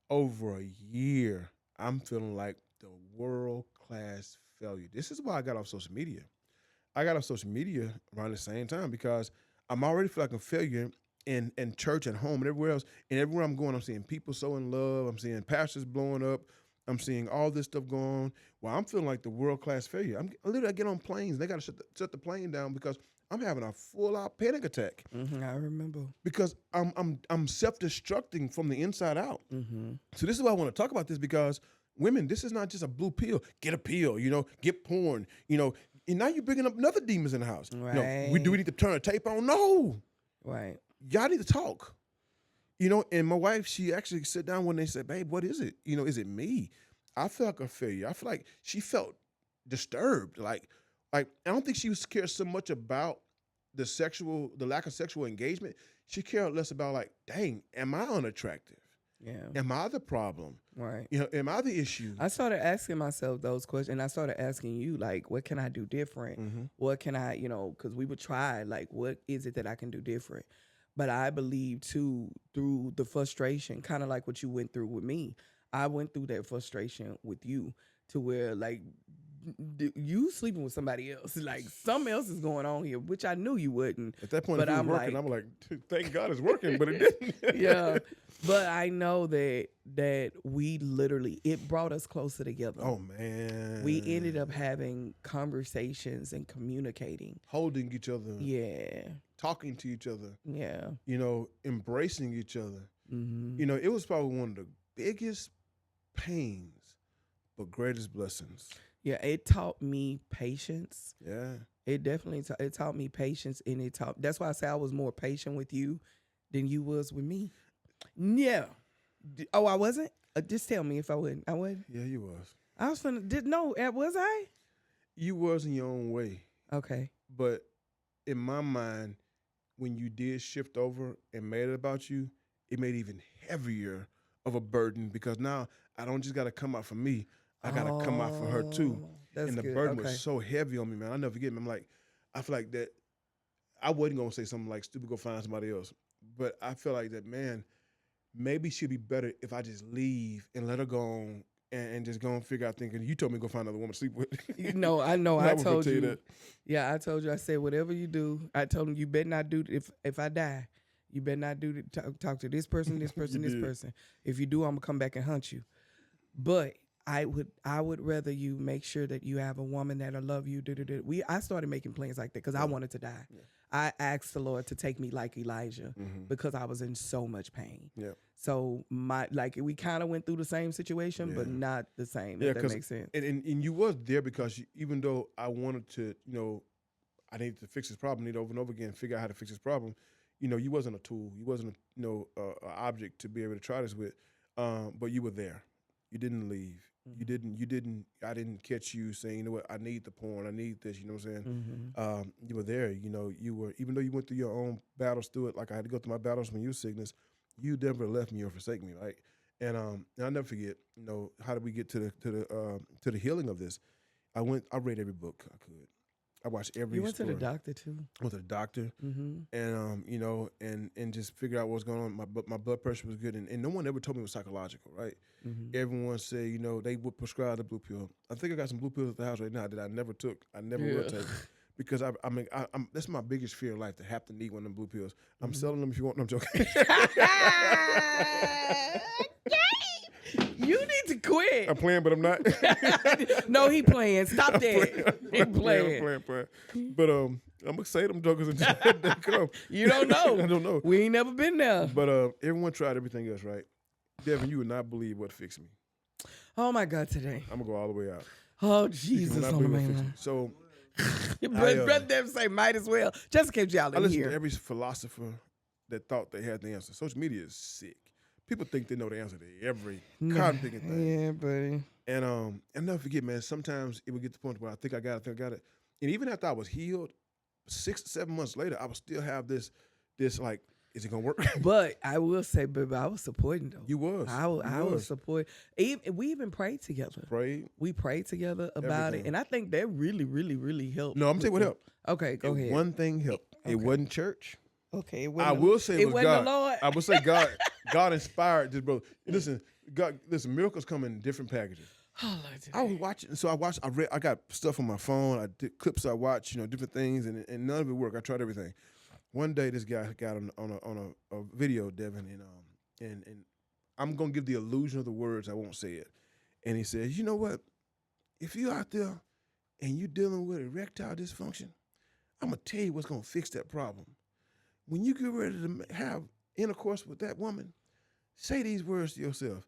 Speaker 2: over a year, I'm feeling like the world-class failure. This is why I got off social media. I got off social media around the same time because I'm already feel like a failure in church and home and everywhere else. And everywhere I'm going, I'm seeing people so in love. I'm seeing pastors blowing up. I'm seeing all this stuff going on. Well, I'm feeling like the world-class failure. I get on planes. They got to shut the plane down because I'm having a full-out panic attack. I remember. Because I'm self-destructing from the inside out. So this is why I want to talk about this because women, this is not just a blue pill. Get a pill, get porn, and now you're bringing up another demons in the house. Right. We need to turn a tape on? No. Right. Y'all need to talk. And my wife, she actually sat down one day and said, babe, what is it? Is it me? I feel like a failure. I feel like she felt disturbed. Like I don't think she was cared so much about the lack of sexual engagement. She cared less about like, dang, am I unattractive?
Speaker 1: Yeah.
Speaker 2: Am I the problem?
Speaker 1: Right.
Speaker 2: Am I the issue?
Speaker 1: I started asking myself those questions, and I started asking you, like, what can I do different?
Speaker 2: Mm-hmm.
Speaker 1: What can I, because we would try, like, what is it that I can do different? But I believe, too, through the frustration, kind of like what you went through with me, I went through that frustration with you to where, like, you sleeping with somebody else. Like, something else is going on here, which I knew you wouldn't.
Speaker 2: At that point,
Speaker 1: But
Speaker 2: if it was
Speaker 1: I'm
Speaker 2: working,
Speaker 1: like-
Speaker 2: I'm like, thank God it's working, but it didn't.
Speaker 1: Yeah. But I know that we literally, it brought us closer together.
Speaker 2: Oh, man.
Speaker 1: We ended up having conversations and communicating.
Speaker 2: Holding each other.
Speaker 1: Yeah.
Speaker 2: Talking to each other.
Speaker 1: Yeah.
Speaker 2: Embracing each other.
Speaker 1: Mm-hmm.
Speaker 2: It was probably one of the biggest pains, but greatest blessings.
Speaker 1: Yeah, it taught me patience.
Speaker 2: Yeah.
Speaker 1: It definitely it taught me patience, and that's why I say I was more patient with you than you was with me. Yeah. Oh, I wasn't? Just tell me if I wouldn't. I wasn't?
Speaker 2: Yeah, you was.
Speaker 1: I was was I?
Speaker 2: You was in your own way.
Speaker 1: Okay.
Speaker 2: But in my mind, when you did shift over and made it about you, it made it even heavier of a burden because now I don't just got to come out for me. I got to come out for her too.
Speaker 1: That's
Speaker 2: And the
Speaker 1: good.
Speaker 2: burden
Speaker 1: Okay.
Speaker 2: was so heavy on me, man. I'll never forget, man. I'm like, I feel like that I wasn't going to say something like, stupid, go find somebody else. But I feel like that, man, maybe she'd be better if I just leave and let her go on and just go and figure out thinking, you told me to go find another woman to sleep with.
Speaker 1: I know.
Speaker 2: I
Speaker 1: I
Speaker 2: was gonna
Speaker 1: told
Speaker 2: tell you
Speaker 1: you.
Speaker 2: that.
Speaker 1: Yeah, I told you. I said, whatever you do, I told him you better not do if I die. You better not do talk to this person, this person, this
Speaker 2: did.
Speaker 1: person. If you do, I'm gonna come back and hunt you. But I would rather you make sure that you have a woman that'll love you. I started making plans like that because I wanted to die.
Speaker 2: Yeah.
Speaker 1: I asked the Lord to take me like Elijah because I was in so much pain.
Speaker 2: Yeah.
Speaker 1: So we kind of went through the same situation, but
Speaker 2: Yeah.
Speaker 1: not the same.
Speaker 2: Yeah,
Speaker 1: If that makes sense.
Speaker 2: And you was there because even though I wanted to, I needed to fix this problem, need over and over again, figure out how to fix this problem. You wasn't a tool. You wasn't a object to be able to try this with. But you were there. You didn't leave.
Speaker 1: Mm-hmm.
Speaker 2: You didn't. I didn't catch you saying, you know what, I need the porn. I need this. You know what I'm saying?
Speaker 1: Mm-hmm.
Speaker 2: You were there. You were, even though you went through your own battles through it, like I had to go through my battles when you were sickness, you never left me or forsake me, right? And I'll never forget, how did we get to the healing of this? I read every book I could. I watched every
Speaker 1: You went
Speaker 2: story.
Speaker 1: to the doctor too.
Speaker 2: I went to the doctor,
Speaker 1: Mm-hmm.
Speaker 2: and and just figured out what's going on. My blood pressure was good, and no one ever told me it was psychological, right?
Speaker 1: Mm-hmm.
Speaker 2: Everyone said, they would prescribe the blue pill. I think I got some blue pills at the house right now that I never took. I never will take. Because I'm that's my biggest fear in life, to have to need one of them blue pills. I'm selling them if you want them. I'm joking.
Speaker 1: You need to quit.
Speaker 2: I'm playing, but I'm not.
Speaker 1: No, he playing. Stop that. He
Speaker 2: I'm
Speaker 1: playing.
Speaker 2: playing. But I'm gonna say them jokers until they come.
Speaker 1: You don't know.
Speaker 2: I don't know.
Speaker 1: We ain't never been there.
Speaker 2: But everyone tried everything else, right? Devin, you would not believe what fixed me.
Speaker 1: Oh my God, today.
Speaker 2: I'm gonna go all the way out.
Speaker 1: Oh
Speaker 2: You
Speaker 1: Jesus
Speaker 2: would not
Speaker 1: on the
Speaker 2: believe what
Speaker 1: main
Speaker 2: fixed me.
Speaker 1: line.
Speaker 2: So
Speaker 1: Brother Devin say might as well. Just in case y'all
Speaker 2: I
Speaker 1: didn't
Speaker 2: listened to
Speaker 1: hear.
Speaker 2: every philosopher that thought they had the answer. Social media is sick. People think they know the answer to every cotton-picking thing.
Speaker 1: Yeah, buddy.
Speaker 2: And I'll never forget, man, sometimes it would get to the point where I think I got it. And even after I was healed, 6 to 7 months later, I would still have this like, is it gonna work?
Speaker 1: But I will say, baby, I was supporting though.
Speaker 2: You was.
Speaker 1: I was supporting. We even prayed together.
Speaker 2: Prayed.
Speaker 1: We prayed together about
Speaker 2: Everything.
Speaker 1: it, and I think that really, really, really helped.
Speaker 2: No, I'm gonna tell you what helped.
Speaker 1: Okay, go ahead.
Speaker 2: One thing helped.
Speaker 1: Okay.
Speaker 2: It wasn't church.
Speaker 1: Okay,
Speaker 2: I will say it was
Speaker 1: wasn't
Speaker 2: God.
Speaker 1: the Lord.
Speaker 2: I will say God inspired this, bro. Listen, miracles come in different packages.
Speaker 1: Oh, Lord,
Speaker 2: I was watching, so I got stuff on my phone. I did clips I watched, different things, and none of it worked. I tried everything. One day, this guy got on a video, Devin, and I'm gonna give the illusion of the words. I won't say it. And he says, you know what? If you out there and you dealing with erectile dysfunction, I'm gonna tell you what's gonna fix that problem. When you get ready to have intercourse with that woman, say these words to yourself: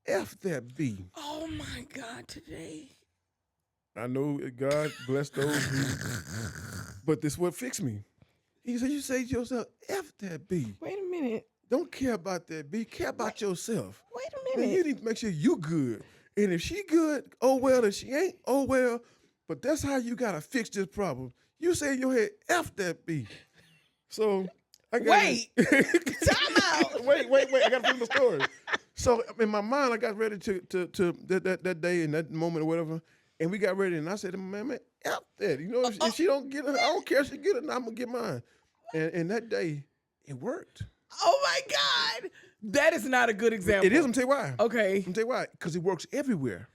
Speaker 2: F that B.
Speaker 1: Oh my God, today.
Speaker 2: I know God bless those but this what fixed me. He said, you say to yourself, F that B.
Speaker 1: Wait a minute.
Speaker 2: Don't care about that B. Care about yourself.
Speaker 1: Wait a
Speaker 2: Man,
Speaker 1: minute.
Speaker 2: you need to make sure you good. And if she good, oh well. If she ain't, oh well. But that's how you got to fix this problem. You say in your head, F that B. So
Speaker 1: Wait. Time out.
Speaker 2: Wait. I got to finish the story. So in my mind, I got ready to that day and that moment or whatever, and we got ready, and I said, man, F that. You know, if she don't get it, I don't care if she get it, I'm gonna get mine. And that day, it worked.
Speaker 1: Oh my God. That is not a good example.
Speaker 2: It is. I'm tell you why.
Speaker 1: Okay.
Speaker 2: I'm tell you why. Because it works everywhere.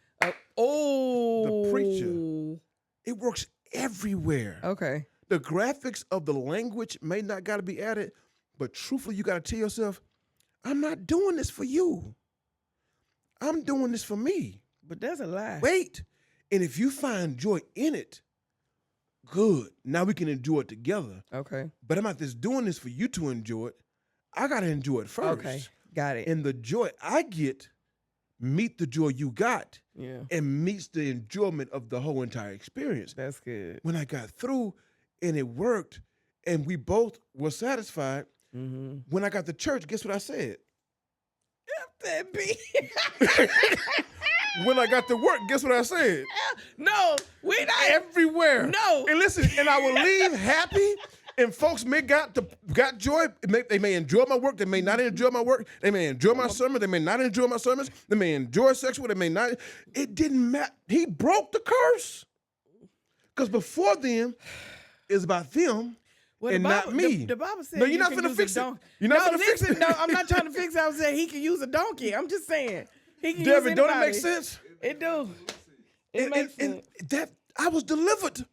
Speaker 1: Oh.
Speaker 2: The preacher. It works everywhere.
Speaker 1: Okay.
Speaker 2: The graphics of the language may not got to be added, but truthfully, you got to tell yourself, I'm not doing this for you. I'm doing this for me.
Speaker 1: But that's a lie.
Speaker 2: Wait. And if you find joy in it, good. Now we can enjoy it together.
Speaker 1: Okay.
Speaker 2: But I'm not just doing this for you to enjoy it. I got to enjoy it first.
Speaker 1: Okay. Got it.
Speaker 2: And the joy I get meet the joy you got.
Speaker 1: Yeah.
Speaker 2: And meets the enjoyment of the whole entire experience.
Speaker 1: That's good.
Speaker 2: When I got through and it worked and we both were satisfied, when I got to church, guess what I said?
Speaker 1: F that B.
Speaker 2: When I got to work, guess what I said?
Speaker 1: No, we not.
Speaker 2: Everywhere.
Speaker 1: No.
Speaker 2: And listen, and I will leave happy. And folks may got joy. They may enjoy my work. They may not enjoy my work. They may enjoy my sermon. They may not enjoy my sermons. They may enjoy sexual. They may not. It didn't matter. He broke the curse. Because before them, it's about them and not me.
Speaker 1: The Bible says
Speaker 2: no, you're not finna fix it. You're not finna fix it.
Speaker 1: No, I'm not trying to fix it. I was saying he can use a donkey. I'm just saying. He can
Speaker 2: Devin,
Speaker 1: use
Speaker 2: don't it
Speaker 1: anybody.
Speaker 2: make sense?
Speaker 1: It do. It makes sense.
Speaker 2: And that I was delivered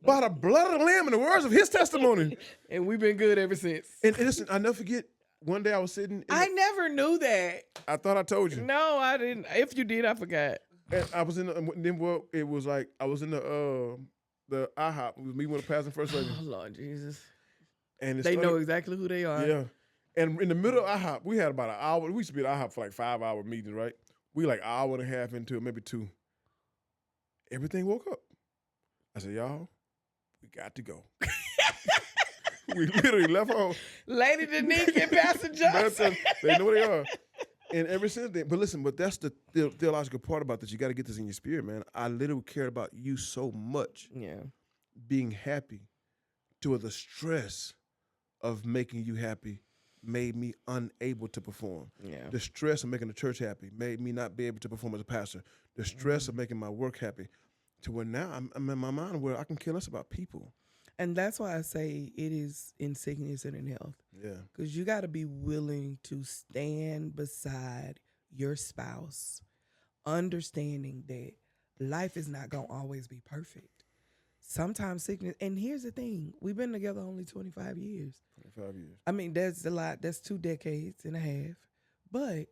Speaker 2: by the blood of the Lamb and the words of his testimony.
Speaker 1: And we've been good ever since.
Speaker 2: And listen, I'll never forget, one day I was sitting.
Speaker 1: I never knew that.
Speaker 2: I thought I told you.
Speaker 1: No, I didn't. If you did, I forgot.
Speaker 2: And I was in it was like, I was in the IHOP. It was me with the pastor first lady.
Speaker 1: Oh, Lord Jesus.
Speaker 2: And
Speaker 1: They know exactly who they are.
Speaker 2: Yeah. And in the middle of IHOP, we had about an hour. We used to be at IHOP for like 5-hour meetings, right? We like an hour and a half into it, maybe 2. Everything woke up. I said, y'all, we got to go. We literally left home.
Speaker 1: Lady Danique and Pastor Johnson.
Speaker 2: They know where they are. And ever since then, but listen, but that's the theological part about this. You got to get this in your spirit, man. I literally cared about you so much.
Speaker 1: Yeah.
Speaker 2: Being happy to the stress of making you happy made me unable to perform.
Speaker 1: Yeah.
Speaker 2: The stress of making the church happy made me not be able to perform as a pastor. The stress of making my work happy to where now I'm in my mind where I can care less about people.
Speaker 1: And that's why I say it is in sickness and in health.
Speaker 2: Yeah.
Speaker 1: Because you got to be willing to stand beside your spouse, understanding that life is not going to always be perfect. Sometimes sickness, and here's the thing, we've been together only 25 years.
Speaker 2: 25 years.
Speaker 1: I mean, that's a lot. That's 2 decades and a half. But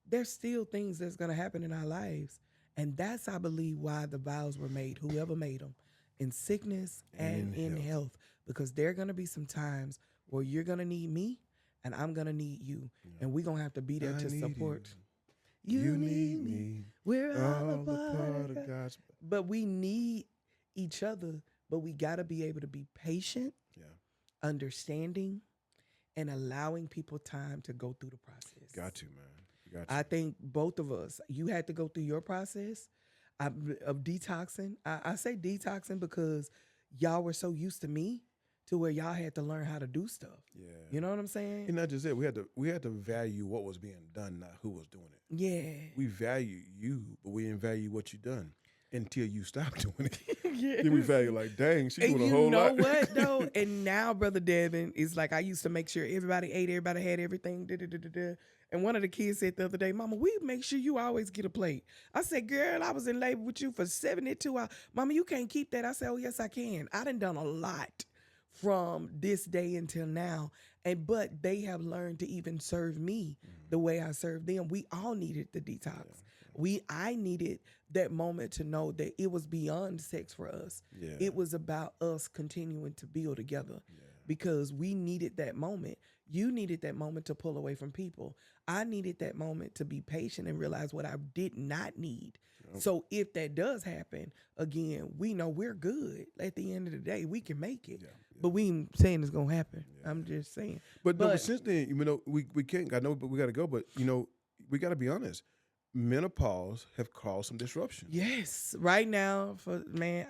Speaker 1: there's still things that's going to happen in our lives. And that's, I believe, why the vows were made, whoever made them, in sickness and in health. Because there are going to be some times where you're going to need me and I'm going to need you. Yeah. And we're going to have to be there to support. You need me. We're all a part of God's. But we need each other, but we got to be able to be patient, understanding, and allowing people time to go through the process.
Speaker 2: Got to, man. You got to.
Speaker 1: I think both of us, you had to go through your process of detoxing. I say detoxing because y'all were so used to me to where y'all had to learn how to do stuff. Yeah. You know what I'm saying?
Speaker 2: And not just that, we had to value what was being done, not who was doing it.
Speaker 1: Yeah.
Speaker 2: We value you, but we didn't value what you done until you stop doing it. Yeah. Then we value like, dang, she doing a whole lot.
Speaker 1: You know what though? And now, Brother Devin, it's like I used to make sure everybody ate, everybody had everything. And one of the kids said the other day, Mama, we make sure you always get a plate. I said, girl, I was in labor with you for 72 hours. Mama, you can't keep that. I said, oh, yes, I can. I done a lot from this day until now. But they have learned to even serve me the way I serve them. We all needed the detox. Yeah. I needed that moment to know that it was beyond sex for us. Yeah. It was about us continuing to build together because we needed that moment. You needed that moment to pull away from people. I needed that moment to be patient and realize what I did not need. Yep. So if that does happen, again, we know we're good. At the end of the day, we can make it. Yeah. But we ain't saying it's going to happen. Yeah. I'm just saying.
Speaker 2: But since then, you know, we can't, I know, but we got to go. But, you know, we got to be honest. Menopause have caused some disruption.
Speaker 1: Yes. Right now,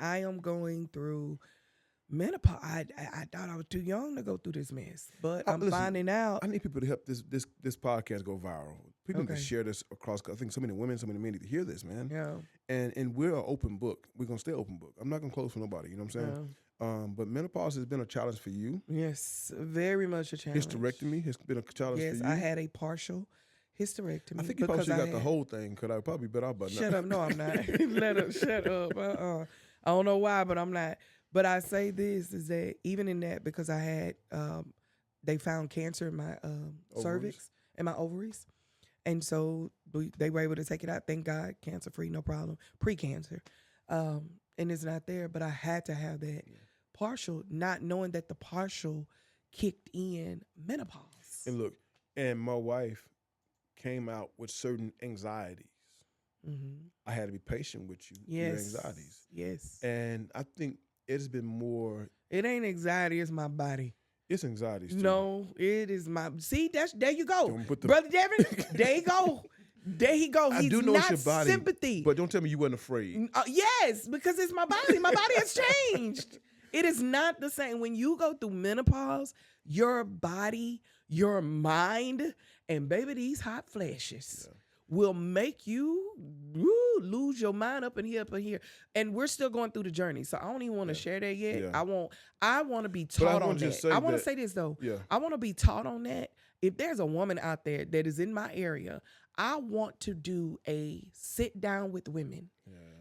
Speaker 1: I am going through menopause. I thought I was too young to go through this mess, but I'm
Speaker 2: Listen,
Speaker 1: finding out.
Speaker 2: I need people to help this podcast go viral. People need to
Speaker 1: Okay.
Speaker 2: share this across. I think so many women, so many men need to hear this, man.
Speaker 1: Yeah.
Speaker 2: And we're an open book. We're gonna stay open book. I'm not gonna close for nobody. You know what I'm saying? But menopause has been a challenge for you.
Speaker 1: Yes, very much a challenge.
Speaker 2: Hysterectomy has been a challenge for you.
Speaker 1: Yes, I had a partial hysterectomy.
Speaker 2: I think you probably
Speaker 1: because
Speaker 2: should
Speaker 1: I
Speaker 2: got the whole thing. Could I probably bet our button?
Speaker 1: Shut up. No, I'm not. Shut up. I don't know why, but I'm not. But I say this is that even in that, because I had, they found cancer in my cervix and my ovaries. And so they were able to take it out. Thank God, cancer free, no problem. Pre-cancer. And it's not there, but I had to have that partial, not knowing that the partial kicked in menopause.
Speaker 2: And look, and my wife came out with certain anxieties. I had to be patient with you. Your anxieties.
Speaker 1: Yes.
Speaker 2: And I think it's been more.
Speaker 1: It ain't anxiety, it's my body.
Speaker 2: It's anxieties too.
Speaker 1: No, it is my. See, there you go, Brother Devin. There you go. There he go. He's
Speaker 2: I do know
Speaker 1: not
Speaker 2: it's your body,
Speaker 1: sympathy.
Speaker 2: but don't tell me you wasn't afraid.
Speaker 1: Yes, because it's my body. My body has changed. It is not the same. When you go through menopause, your body, your mind, and baby, these hot flashes will make you lose your mind up in here. And we're still going through the journey. So I don't even want to share that yet.
Speaker 2: Yeah.
Speaker 1: I want to be taught on that. I want to say this though.
Speaker 2: Yeah.
Speaker 1: I want to be taught on that. If there's a woman out there that is in my area, I want to do a sit down with women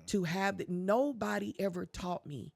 Speaker 1: to have that. Nobody ever taught me.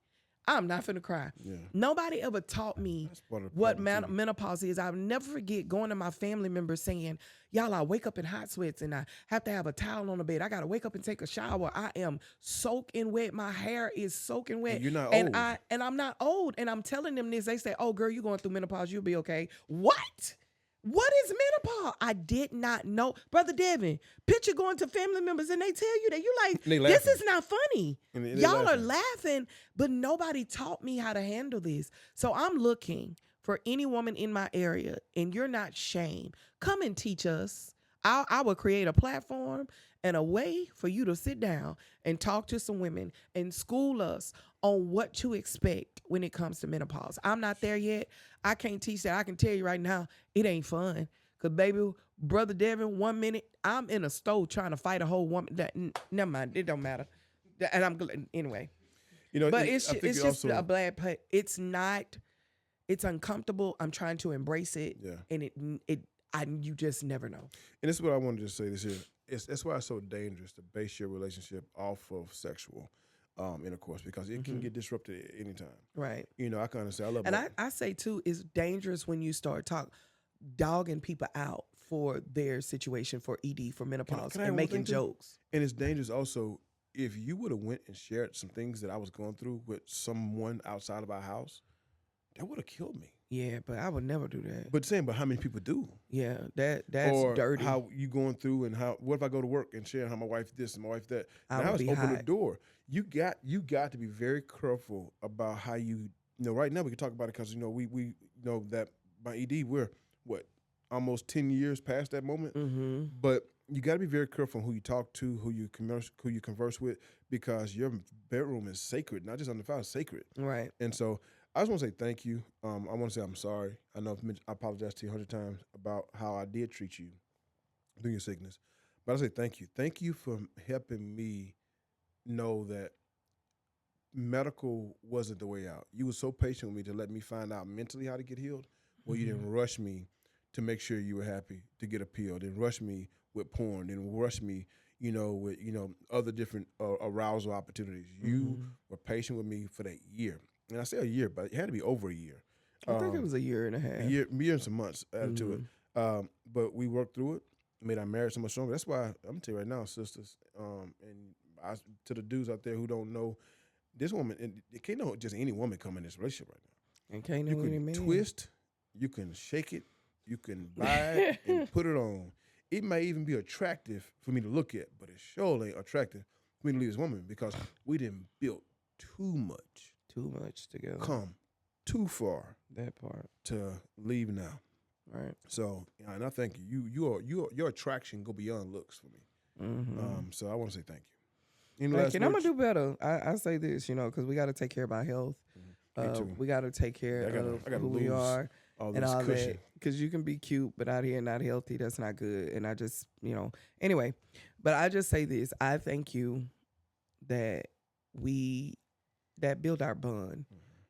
Speaker 1: I'm not finna cry.
Speaker 2: Yeah.
Speaker 1: Nobody ever taught me what menopause is. I'll never forget going to my family members saying, y'all, I wake up in hot sweats and I have to have a towel on the bed. I got to wake up and take a shower. I am soaking wet. My hair is soaking wet.
Speaker 2: And you're not
Speaker 1: old.
Speaker 2: And
Speaker 1: I'm not old. And I'm telling them this. They say, oh, girl, you're going through menopause. You'll be okay. What? What is menopause? I did not know. Brother Devin, picture going to family members and they tell you that you like, this is not funny. Y'all are laughing, but nobody taught me how to handle this. So I'm looking for any woman in my area, and you're not shamed. Come and teach us. I will create a platform and a way for you to sit down and talk to some women and school us on what to expect when it comes to menopause. I'm not there yet. I can't teach that. I can tell you right now, it ain't fun. Because, baby, Brother Devin, 1 minute, I'm in a stove trying to fight a whole woman. Never mind. It don't matter. And I'm glad. Anyway. But it's just a bad play. It's not. It's uncomfortable. I'm trying to embrace it. Yeah. And you just never know.
Speaker 2: And this is what I wanted to say this year. That's why it's so dangerous to base your relationship off of sexual intercourse, because it can get disrupted at any time.
Speaker 1: Right.
Speaker 2: I kind of say I love.
Speaker 1: And I say too, it's dangerous when you start dogging people out for their situation, for ED, for menopause, and making jokes.
Speaker 2: And it's dangerous also if you would have went and shared some things that I was going through with someone outside of our house, that would have killed me.
Speaker 1: Yeah, but I would never do that.
Speaker 2: But how many people do?
Speaker 1: Yeah, that's dirty.
Speaker 2: How you going through and what if I go to work and share how my wife this and my wife that?
Speaker 1: I would
Speaker 2: open the door. You got to be very careful about how you right now we can talk about it because we know that my ED we're almost 10 years past that moment. Mm-hmm. But you got to be very careful who you talk to, who you converse with, because your bedroom is sacred, not just on the file, it's sacred.
Speaker 1: Right.
Speaker 2: And so I just want to say thank you. I want to say I'm sorry. I know I apologize to you 100 times about how I did treat you during your sickness. But I say thank you. Thank you for helping me know that medical wasn't the way out. You were so patient with me to let me find out mentally how to get healed. Well, you didn't rush me to make sure you were happy to get a pill. Didn't rush me with porn. Didn't rush me, with other different arousal opportunities. You were patient with me for that year. And I say a year, but it had to be over a year.
Speaker 1: I think it was a year and a half.
Speaker 2: A year and some months added to it. But we worked through it, made our marriage so much stronger. That's why I'm going to tell you right now, sisters, and to the dudes out there who don't know, this woman, it can't know just any woman come in this relationship right now.
Speaker 1: And can't know any man.
Speaker 2: You can twist, you can shake it, you can buy it and put it on. It may even be attractive for me to look at, but it sure ain't attractive for me to leave this woman because we didn't build too much.
Speaker 1: Too much together.
Speaker 2: Come too far.
Speaker 1: That part.
Speaker 2: To leave now.
Speaker 1: Right.
Speaker 2: So, and I thank you. Your attraction go beyond looks for me. Mm-hmm. So I want to say thank you.
Speaker 1: And I'm going to do better. I say this, because we got to take care of our health.
Speaker 2: too.
Speaker 1: We got to take care of
Speaker 2: I gotta
Speaker 1: who we
Speaker 2: lose
Speaker 1: are
Speaker 2: all
Speaker 1: and
Speaker 2: this
Speaker 1: all
Speaker 2: cushion.
Speaker 1: that. Because you can be cute, but out here not healthy. That's not good. And I just, anyway. But I just say this. I thank you that build our bond.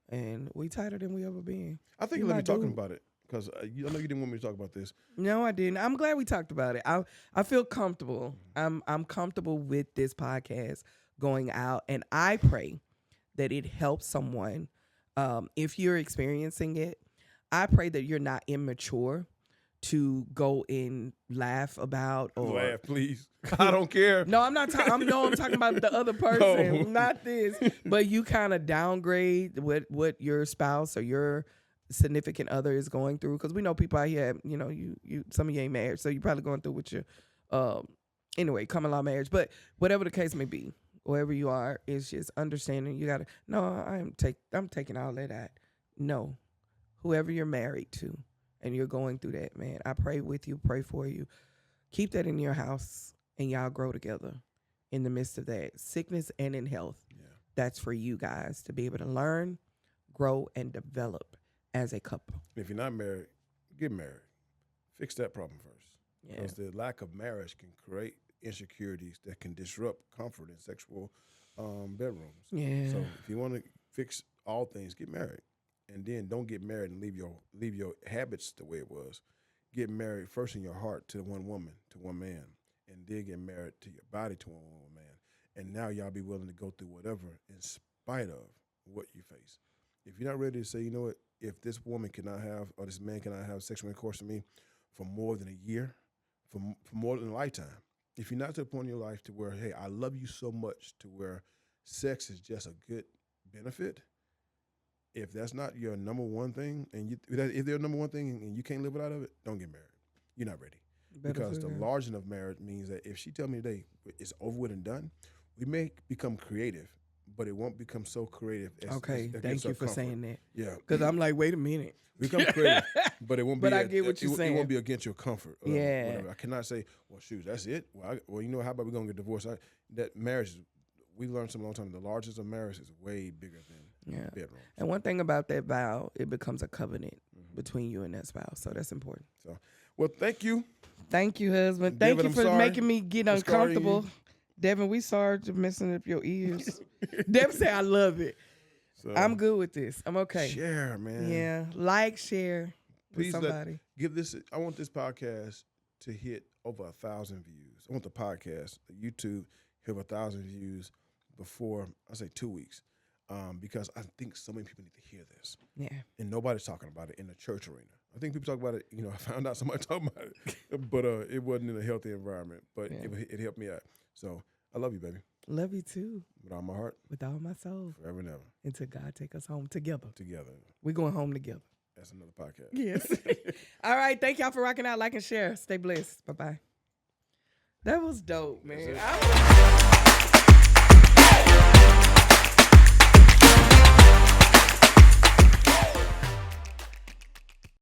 Speaker 1: And we tighter than we ever been.
Speaker 2: I think you let me talking about it. Because I know you didn't want me to talk about this.
Speaker 1: No, I didn't. I'm glad we talked about it. I feel comfortable. I'm comfortable with this podcast going out. And I pray that it helps someone. If you're experiencing it, I pray that you're not immature to go and laugh about or
Speaker 2: laugh, please. I don't care.
Speaker 1: No, I'm not. I'm talking about the other person,
Speaker 2: No.
Speaker 1: not this. But you kind of downgrade what your spouse or your significant other is going through, because we know people out here. You some of you ain't married, so you're probably going through with your anyway common law marriage. But whatever the case may be, wherever you are, it's just understanding. You gotta. No, I'm taking all that out. No, whoever you're married to. And you're going through that, man. I pray with you, pray for you. Keep that in your house, and y'all grow together in the midst of that. Sickness and in health. Yeah. That's for you guys to be able to learn, grow, and develop as a couple.
Speaker 2: If you're not married, get married. Fix that problem first.
Speaker 1: Yeah.
Speaker 2: Because the lack of marriage can create insecurities that can disrupt comfort in sexual bedrooms.
Speaker 1: Yeah.
Speaker 2: So if you want to fix all things, get married. And then don't get married and leave your habits the way it was. Get married first in your heart to one woman, to one man, and then get married to your body to one man. And now y'all be willing to go through whatever in spite of what you face. If you're not ready to say, you know what, if this woman cannot have or this man cannot have sexual intercourse with me for more than a year, for more than a lifetime, if you're not to the point in your life to where, hey, I love you so much to where sex is just a good benefit. If that's not your number one thing, and if they're number one thing and you can't live without of it, don't get married. You're not ready. Because the large enough marriage means that if she tell me today it's over with and done, we may become creative, but it won't become so creative.
Speaker 1: Thank you for saying that.
Speaker 2: Yeah.
Speaker 1: Because I'm like, wait a minute.
Speaker 2: Become creative, but it won't be.
Speaker 1: But I get what you're saying.
Speaker 2: It won't be against your comfort.
Speaker 1: Yeah.
Speaker 2: Whatever. I cannot say, well, shoot, that's it. Well, how about we gonna get divorced? That marriage, we learned some long time. The largest of marriage is way bigger than bedroom.
Speaker 1: And one thing about that vow, it becomes a covenant between you and that spouse. So that's important.
Speaker 2: So, well, thank you.
Speaker 1: Thank you, husband. Thank you for making me get uncomfortable. Devin, we sorry to messing up your ears. Devin said, I love it. So, I'm good with this. I'm okay.
Speaker 2: Share, man.
Speaker 1: Yeah. Share with somebody.
Speaker 2: Give this. I want this podcast to hit over 1,000 views. I want the podcast, the YouTube, hit over 1,000 views before, I say 2 weeks. Because I think so many people need to hear this.
Speaker 1: Yeah.
Speaker 2: And nobody's talking about it in the church arena. I think people talk about it, I found out somebody talking about it, but it wasn't in a healthy environment, but it helped me out. So I love you, baby.
Speaker 1: Love you too.
Speaker 2: With all my heart.
Speaker 1: With all my soul.
Speaker 2: Forever and ever.
Speaker 1: Until God take us home together.
Speaker 2: Together.
Speaker 1: We're going home together.
Speaker 2: That's another podcast.
Speaker 1: Yes. All right. Thank y'all for rocking out, like, and share. Stay blessed. Bye-bye. That was dope, man.